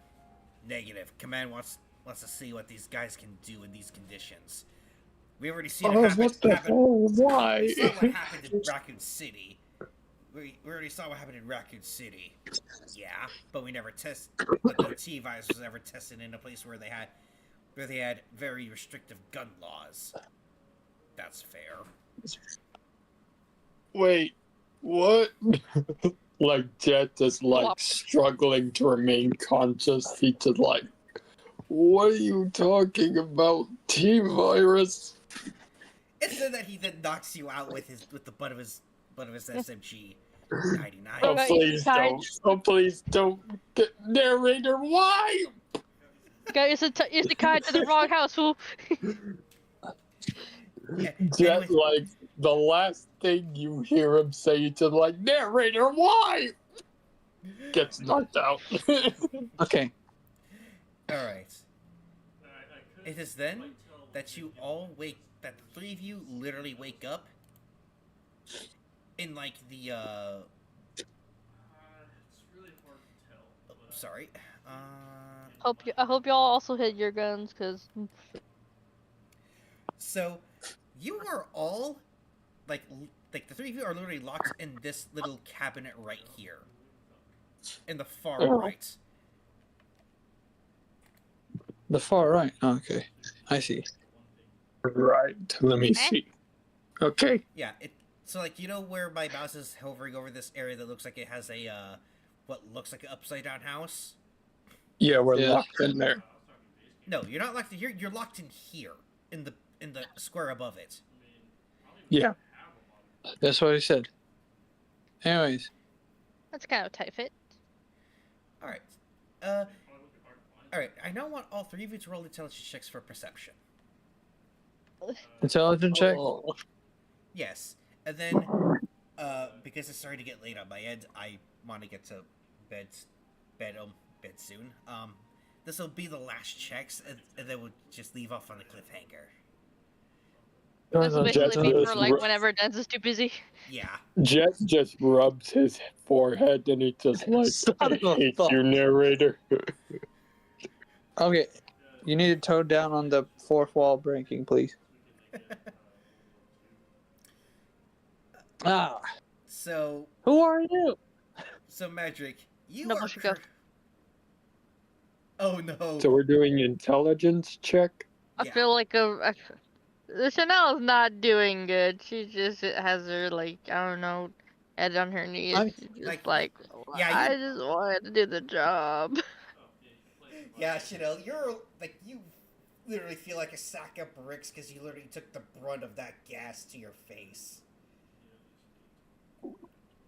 Negative. Command wants to see what these guys can do in these conditions. We already seen it happen. What the hell? Why? We saw what happened in Raccoon City. We already saw what happened in Raccoon City. Yeah, but we never but the T-Virus was ever tested in a place where they had very restrictive gun laws. That's fair. Wait, what? Like Jet is like Whop. struggling to remain conscious. He just like, what are you talking about, T-Virus? It's so that he then knocks you out with the butt of his SMG 99. Oh, Okay, please guys. don't. Oh, please don't. Narrator, why? Guys, it's the kind to the wrong house, fool. Yeah, Jet, anyway, like, the last thing you hear him say, he's just like, narrator, why? Gets knocked out. Okay. all right. It is then that you all that the three of you literally wake up in like the sorry. I hope y'all also hit your guns, cause So you are all like the three of you are literally locked in this little cabinet right here, in the far Oh. right. The far right. Okay. I see. Right, let me see. Okay. Yeah. So like you know where my mouse is hovering over this area that looks like it has a what looks like an upside down house. Yeah, we're Yeah. locked in there. No, you're not locked in here. You're locked in here in the square above it. Yeah. That's what he said. Anyways, that's kind of a tight fit. All right. All right. I now want all three of you to roll intelligence checks for perception. intelligence check. Oh. Yes, and then because it's starting to get late on my end, I want to get to bed soon. This will be the last checks, and then we'll just leave off on a cliffhanger. This will Jet basically be for just like ru- whenever Dance is too busy. Yeah. Jet just rubs his forehead and he just like, Son I of a hate fuck. you, narrator. Okay. You need to tone down on the fourth wall breaking, please. Ah. So Who are you? Magic, you No, are. Bushika. Oh no. So we're doing intelligence check? I Yeah. feel like the Chanel is not doing good. She just has her like I don't know, head on her knees. I'm- She's just Like, like, yeah, I just wanted to do the job. Yeah, Chanel, you're like you literally feel like a sack of bricks because you literally took the brunt of that gas to your face.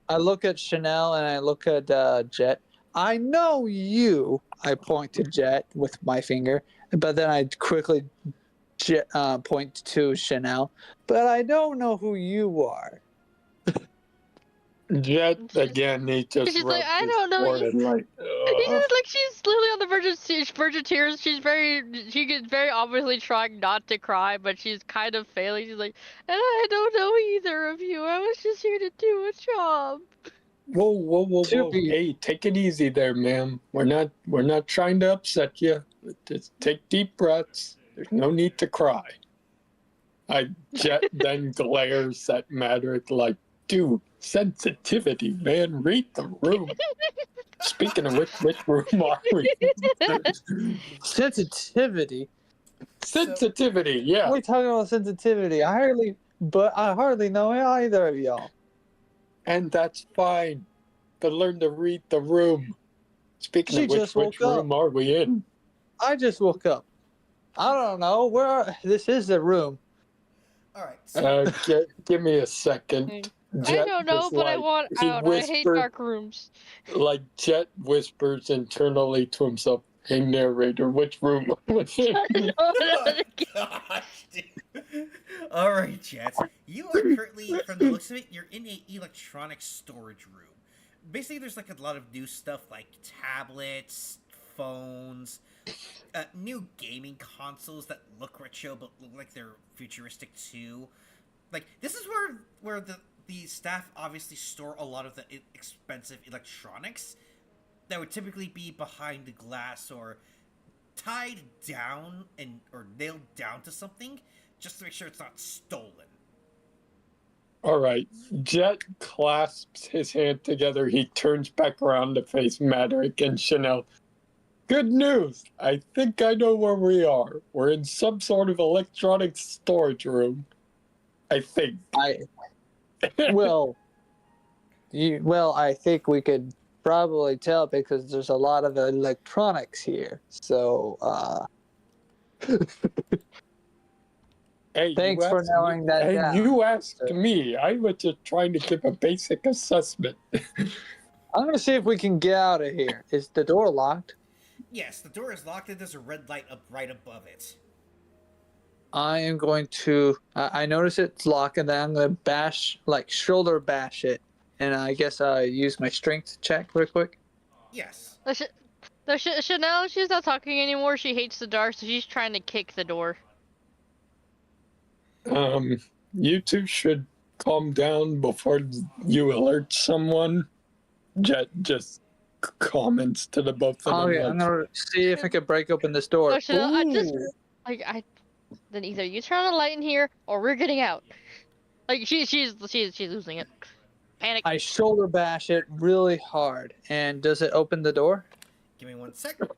I look at Chanel and I look at Jet. I know you. I point to Jet with my finger, but then I quickly point to Chanel. But I don't know who you are. Jet, again, he just She's rubs like, I his don't know, forehead like, She's just like she's literally on the verge of tears. She gets very obviously trying not to cry, but she's kind of failing. She's like, and I don't know either of you. I was just here to do a job. whoa. Chippy. Hey, take it easy there, ma'am. We're not trying to upset you. Just take deep breaths. There's no need to cry. Jet then glares at Madrick like, dude, sensitivity, man. Read the room. Speaking of which room are we? Sensitivity. Sensitivity, yeah. What are you talking about sensitivity? I hardly know either of y'all. And that's fine. But learn to read the room. Speaking She of just which woke room are we in? I just woke up. I don't know this is the room. All right. So, Give me a second. I Jet don't know, just, but I like, want he out. I hate whispered- dark rooms. Like Jet whispers internally to himself, "Hey narrator, which room was it?" oh, gosh, dude. All right, Jet. You are currently, from the looks of it, you're in a electronic storage room. Basically, there's like a lot of new stuff like tablets, phones, new gaming consoles that look retro but look like they're futuristic too. Like this is where the staff obviously store a lot of the expensive electronics that would typically be behind the glass or tied down and or nailed down to something just to make sure it's not stolen. All right. Jet clasps his hand together. He turns back around to face Madrick and Chanel. Good news! I think I know where we are. We're in some sort of electronic storage room. I think. Well, I think we could probably tell because there's a lot of electronics here. So, Hey, thanks you for asked knowing me, that Hey, down. you asked me. I was just trying to give a basic assessment. I'm gonna see if we can get out of here. Is the door locked? Yes, the door is locked and there's a red light up right above it. I am going to. I notice it's locked, and then I'm gonna shoulder bash it, and I guess use my strength check real quick. Yes. Chanel, she's not talking anymore. She hates the dark, so she's trying to kick the door. You two should calm down before you alert someone. Jet just comments to the both of them. Okay, I'm gonna see if I can break open this door. Oh, Chanel, Ooh. Then either you turn on the light in here, or we're getting out. Like she's losing it. Panic. I shoulder bash it really hard, and does it open the door? Give me 1 second.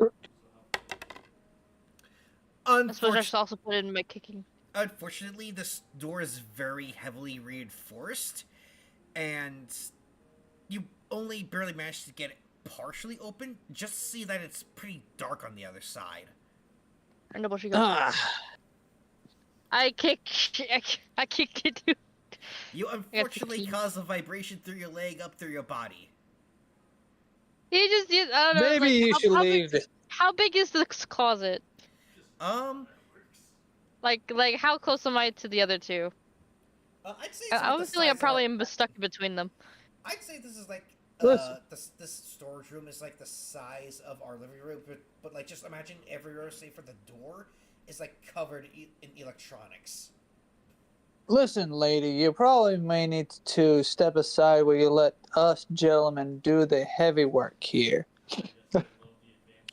I suppose I should also put in my kicking. Unfortunately, this door is very heavily reinforced, and you only barely managed to get it partially open. Just see that it's pretty dark on the other side. I know where she goes. Ah, I kick it too. You unfortunately key. cause a vibration through your leg up through your body. I don't know. maybe like, you should leave. How big is this closet? Like how close am I to the other two? I'd say. I have a feeling I'm probably stuck between them. I'd say this is like Listen. this storage room is like the size of our living room, but like just imagine every room, save for the door, is like covered in electronics. Listen, lady, you probably may need to step aside where you let us gentlemen do the heavy work here.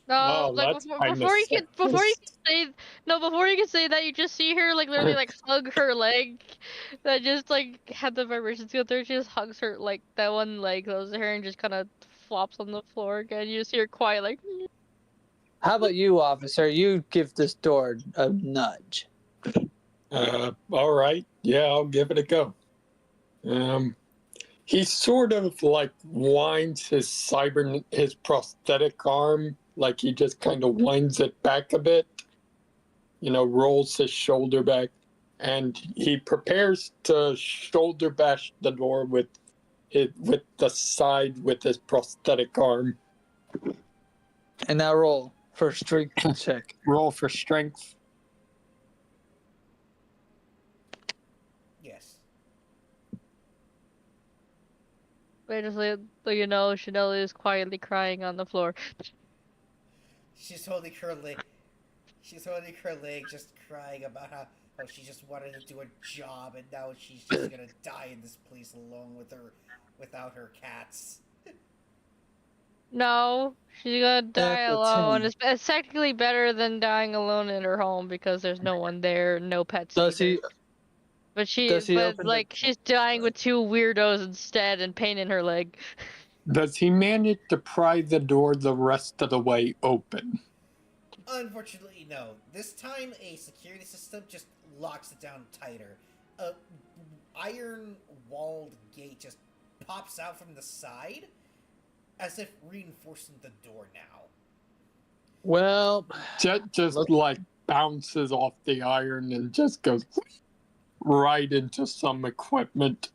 No, Wow, like that's before you kinda can say that, you just see her like literally like hug her leg, that just like had the vibrations go through. She just hugs her like that one leg, closes her, and just kind of flops on the floor again. You just hear her quiet like. How about you, officer? You give this door a nudge. All right. Yeah, I'll give it a go. He sort of like winds his prosthetic arm, like he just kind of winds it back a bit, rolls his shoulder back, and he prepares to shoulder bash the door with the side with his prosthetic arm. And now roll for a strength check. Roll for strength. Yes. Wait, just so Chanel is quietly crying on the floor. She's holding her leg. She's holding her leg, just crying about how she just wanted to do a job, and now she's just gonna die in this place alone without her cats. No, she's gonna die That's a alone. 10. It's technically better than dying alone in her home because there's no one there, no pets. Does either. he? But does he open the- she's dying with two weirdos instead and pain in her leg. Does he manage to pry the door the rest of the way open? Unfortunately, no. This time, a security system just locks it down tighter. A iron-walled gate just pops out from the side, as if reinforcing the door now. Well, Jet just like bounces off the iron and just goes right into some equipment.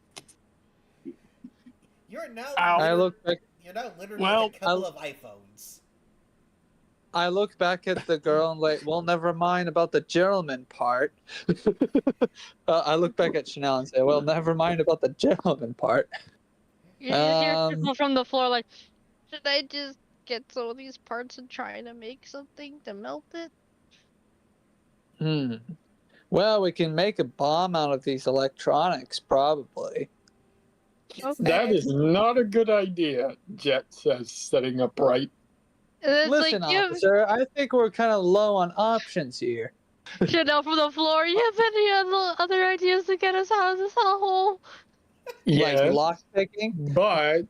You're now. Ow. I look back. You're now literally Well, like a couple of iPhones. I look back at the girl and like, well, never mind about the gentleman part. I look back at Chanel and say, well, never mind about the gentleman part. You just hear Um, people from the floor like, should I just get some of these parts and try to make something to melt it? Well, we can make a bomb out of these electronics, probably. Okay. That is not a good idea, Jet says, sitting upright. And it's Listen, like, you have officer, I think we're kind of low on options here. Chanel from the floor. You have any other ideas to get us out of this hellhole? Yes, Like lockpicking? but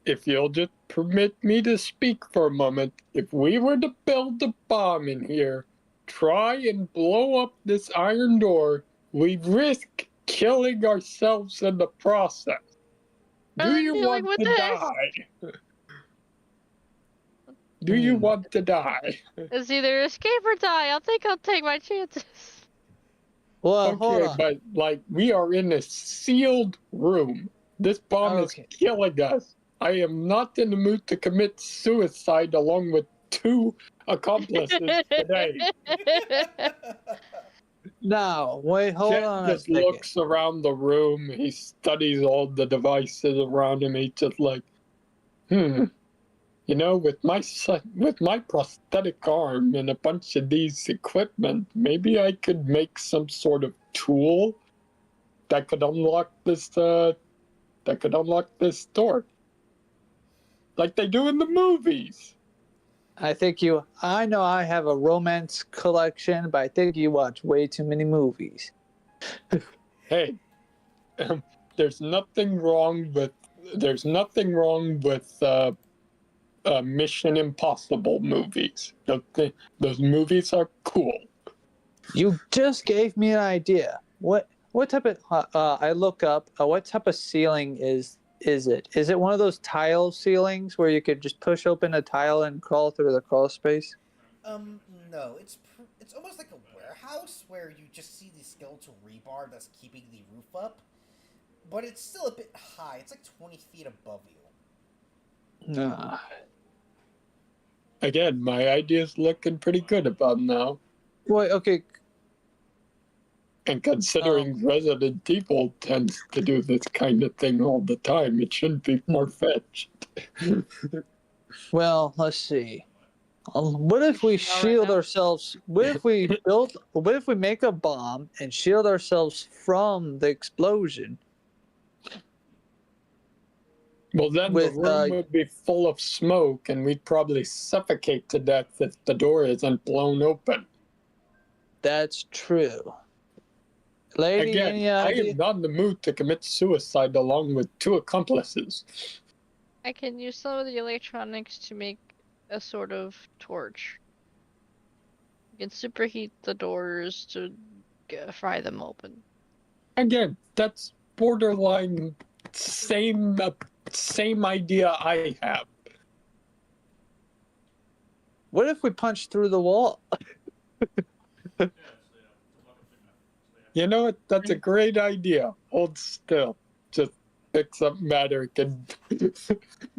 if you'll just permit me to speak for a moment, if we were to build a bomb in here, try and blow up this iron door, we risk killing ourselves in the process. Do I'm you dealing want with to this. die? Do you want to die? It's either escape or die. I think I'll take my chances. Well, hold Okay, on. but like we are in a sealed room. This bomb Okay. is killing us. I am not in the mood to commit suicide along with 2 accomplices today. Now, wait, hold Jet on a just second. looks around the room. He studies all the devices around him. He's just like, you know, with my prosthetic arm and a bunch of these equipment, maybe I could make some sort of tool that could unlock this door, like they do in the movies. I know I have a romance collection, but I think you watch way too many movies. Hey, there's nothing wrong with Mission Impossible movies. Those movies are cool. You just gave me an idea. What type of I look up, what type of ceiling is it? Is it one of those tile ceilings where you could just push open a tile and crawl through the crawl space? No, it's almost like a warehouse where you just see the skeletal rebar that's keeping the roof up, but it's still a bit high. It's like 20 feet above you. Nah. Again, my idea's looking pretty good about now. Wait, okay. And considering Resident Evil tends to do this kind of thing all the time, it shouldn't be far-fetched. Well, let's see. What if we shield ourselves? What if we make a bomb and shield ourselves from the explosion? Well, then With, the room would be full of smoke, and we'd probably suffocate to death if the door isn't blown open. That's true. Lady, Again, any I idea? am not in the mood to commit suicide along with 2 accomplices. I can use some of the electronics to make a sort of torch. You can superheat the doors to fry them open. Again, that's borderline same idea I have. What if we punch through the wall? You know what? That's a great idea. Hold still. Just picks up Maddox and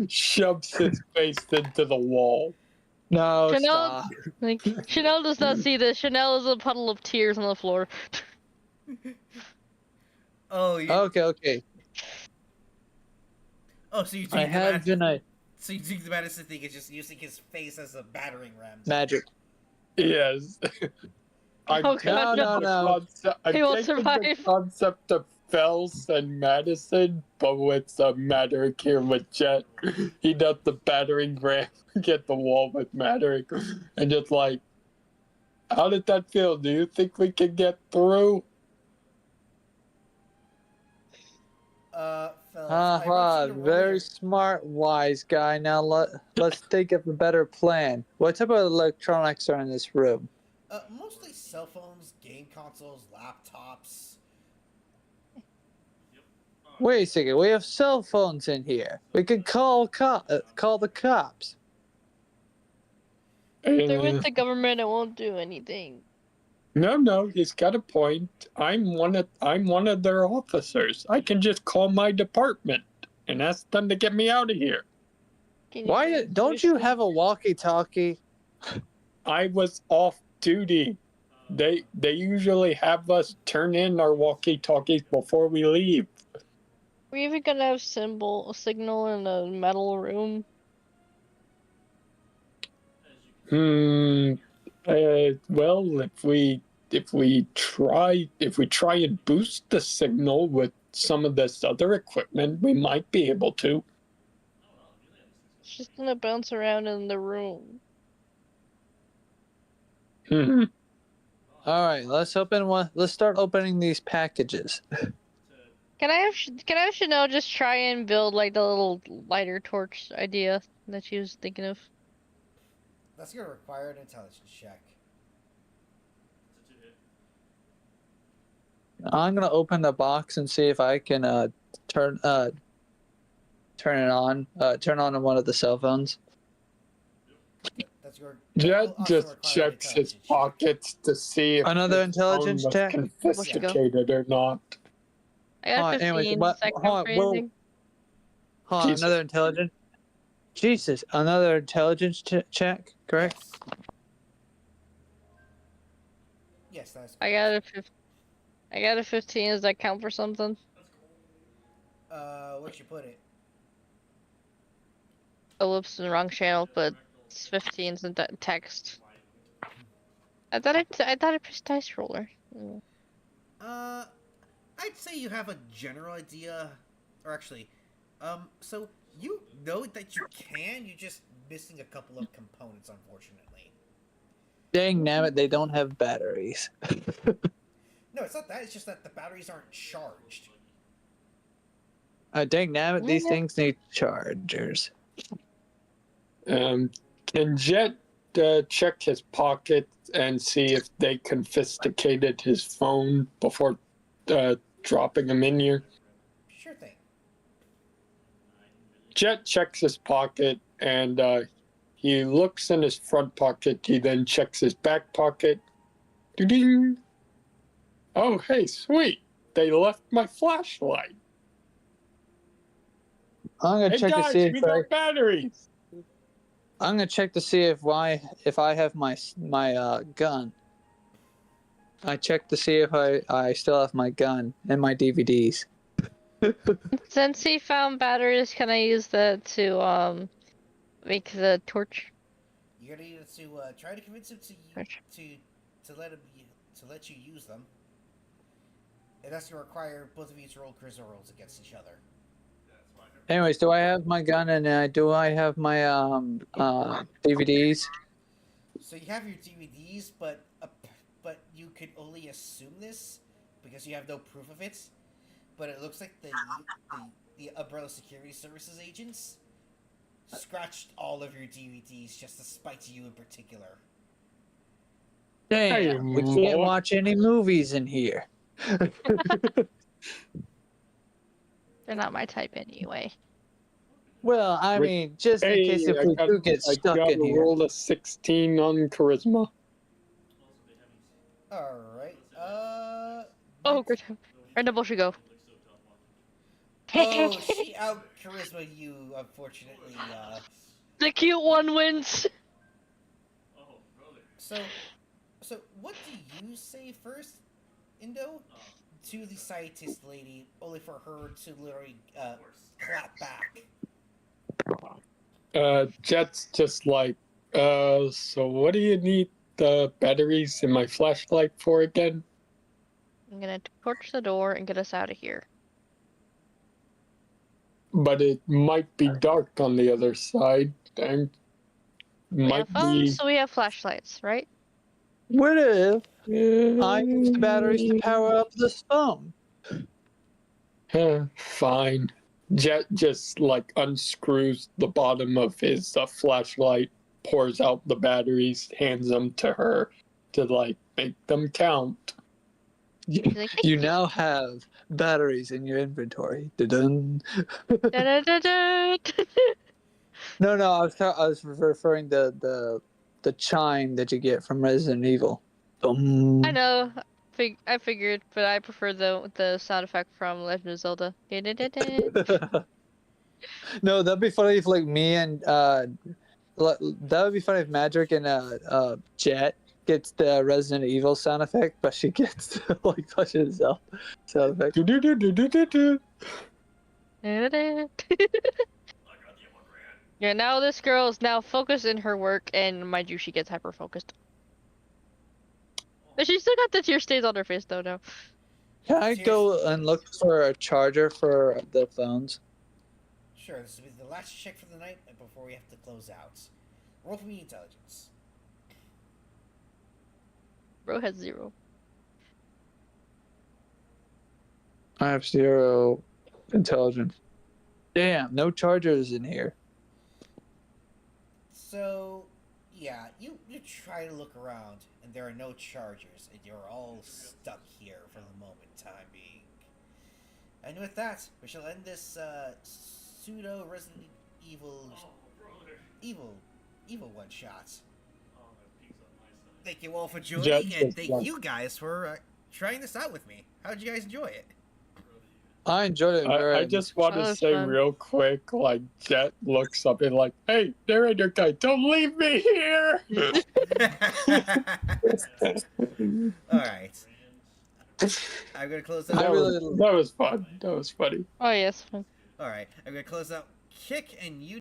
shoves his face into the wall. No, Chanel, stop. like Chanel does not see this. Chanel is a puddle of tears on the floor. Oh, you. Okay. Oh, so you I think have been So you think the Madison thing is just using his face as a battering ram? magic. Yes. I'm Oh, taking God, no. He won't taking the survive. concept of Fels and Madison, but with Maddox here with Jet. He does the battering ram, get the wall with Maddox, and just like, how did that feel? Do you think we can get through? Fellas, I want you to roll Very your- smart, wise guy. Now let's think of a better plan. What type of electronics are in this room? Mostly cell phones, game consoles, laptops. Wait a second. We have cell phones in here. We could call the cops. They're with the government. It won't do anything. No, he's got a point. I'm one of their officers. I can just call my department and ask them to get me out of here. Can Why do don't you have a walkie-talkie? I was off duty. They usually have us turn in our walkie-talkies before we leave. We're even gonna have signal in a metal room. Well, if we try and boost the signal with some of this other equipment, we might be able to. It's just gonna bounce around in the room. Hmm. All right, let's open one. Let's start opening these packages. Can I have Chanel just try and build like the little lighter torch idea that she was thinking of? That's gonna require an intelligence check. I'm gonna open the box and see if I can turn it on. Turn on one of the cell phones. That's your. Jet will also just require an checks his intelligence check. pockets to see if Another his intelligence phone was check? confiscated or not. I got Alright, anyways, 15. what- Does that hold count on, for we'll- anything? Hold on, Jesus. another intelligence. Jesus, another intelligence check, correct? Yes, that's. I got a 15. Does that count for something? Where'd you put it? Oh, whoops, in the wrong channel, but it's 15's in text. I thought I pressed dice roller. Mm. I'd say you have a general idea, or actually, so you know that you can. You're just missing a couple of components, unfortunately. Dang nabbit, they don't have batteries. No, it's not that. It's just that the batteries aren't charged. Dang nabbit, these Yeah. things need chargers. Can Jet check his pocket and see if they confiscated his phone before dropping him in here? Sure thing. Jet checks his pocket and he looks in his front pocket. He then checks his back pocket. Ding! Oh, hey, sweet! They left my flashlight. I'm gonna Hey check to guys, see we if I, got batteries. I'm gonna check to see if I have my gun. I check to see if I still have my gun and my DVDs. Since he found batteries, can I use that to make the torch? You're gonna need to try to convince him Torch. to let you use them. It has to require both of you to roll charisma rolls against each other. Anyways, do I have my gun and do I have my DVDs? So you have your DVDs, but you could only assume this because you have no proof of it. But it looks like the Umbrella Security Services agents scratched all of your DVDs just to spite you in particular. Damn, we can't watch any movies in here. They're not my type anyway. Well, I mean, just in case if we do get stuck in here. Roll a 16 on charisma. All right. Oh, great. Random bullshit go. Oh, she out charisma you, unfortunately. The cute one wins. So what do you say first, Indo, to the scientist lady, only for her to literally clap back? Jet's just like, so what do you need the batteries in my flashlight for again? I'm gonna torch the door and get us out of here. But it might be dark on the other side, and We might have phones, be. so we have flashlights, right? What if I use the batteries to power up this phone? Fine. Jet just like unscrews the bottom of his flashlight, pours out the batteries, hands them to her to like make them count. He's like, You now have batteries in your inventory. Dun. da-da-da-da. No, I was referring to the chime that you get from Resident Evil. I know. I figured, but I prefer the sound effect from Legend of Zelda. No, that'd be funny if like me and that would be funny if Magic and Jet gets the Resident Evil sound effect, but she gets like Legend of Zelda sound effect. Do-do-do-do-do-do-do. Yeah, now this girl is now focused in her work, and mind you, she gets hyper focused. But she still got the tear stains on her face, though. Now. Can I go and look for a charger for the phones? Sure, this will be the last check for the night before we have to close out. Roll for me intelligence. Bro has 0. I have 0 intelligence. Damn, no chargers in here. So, yeah, you try to look around, and there are no chargers, and you're all stuck here for the moment time being. And with that, we shall end this pseudo Resident Evil one shot. Thank you all for joining, and thank you guys for trying this out with me. How did you guys enjoy it? I enjoyed it. I just want That to was say fun. real quick, like Jet looks up and like, "Hey, narrator guy, don't leave me here." Alright. I'm gonna close out. That was fun. That was funny. Oh yes. Alright, I'm gonna close out Kick and you.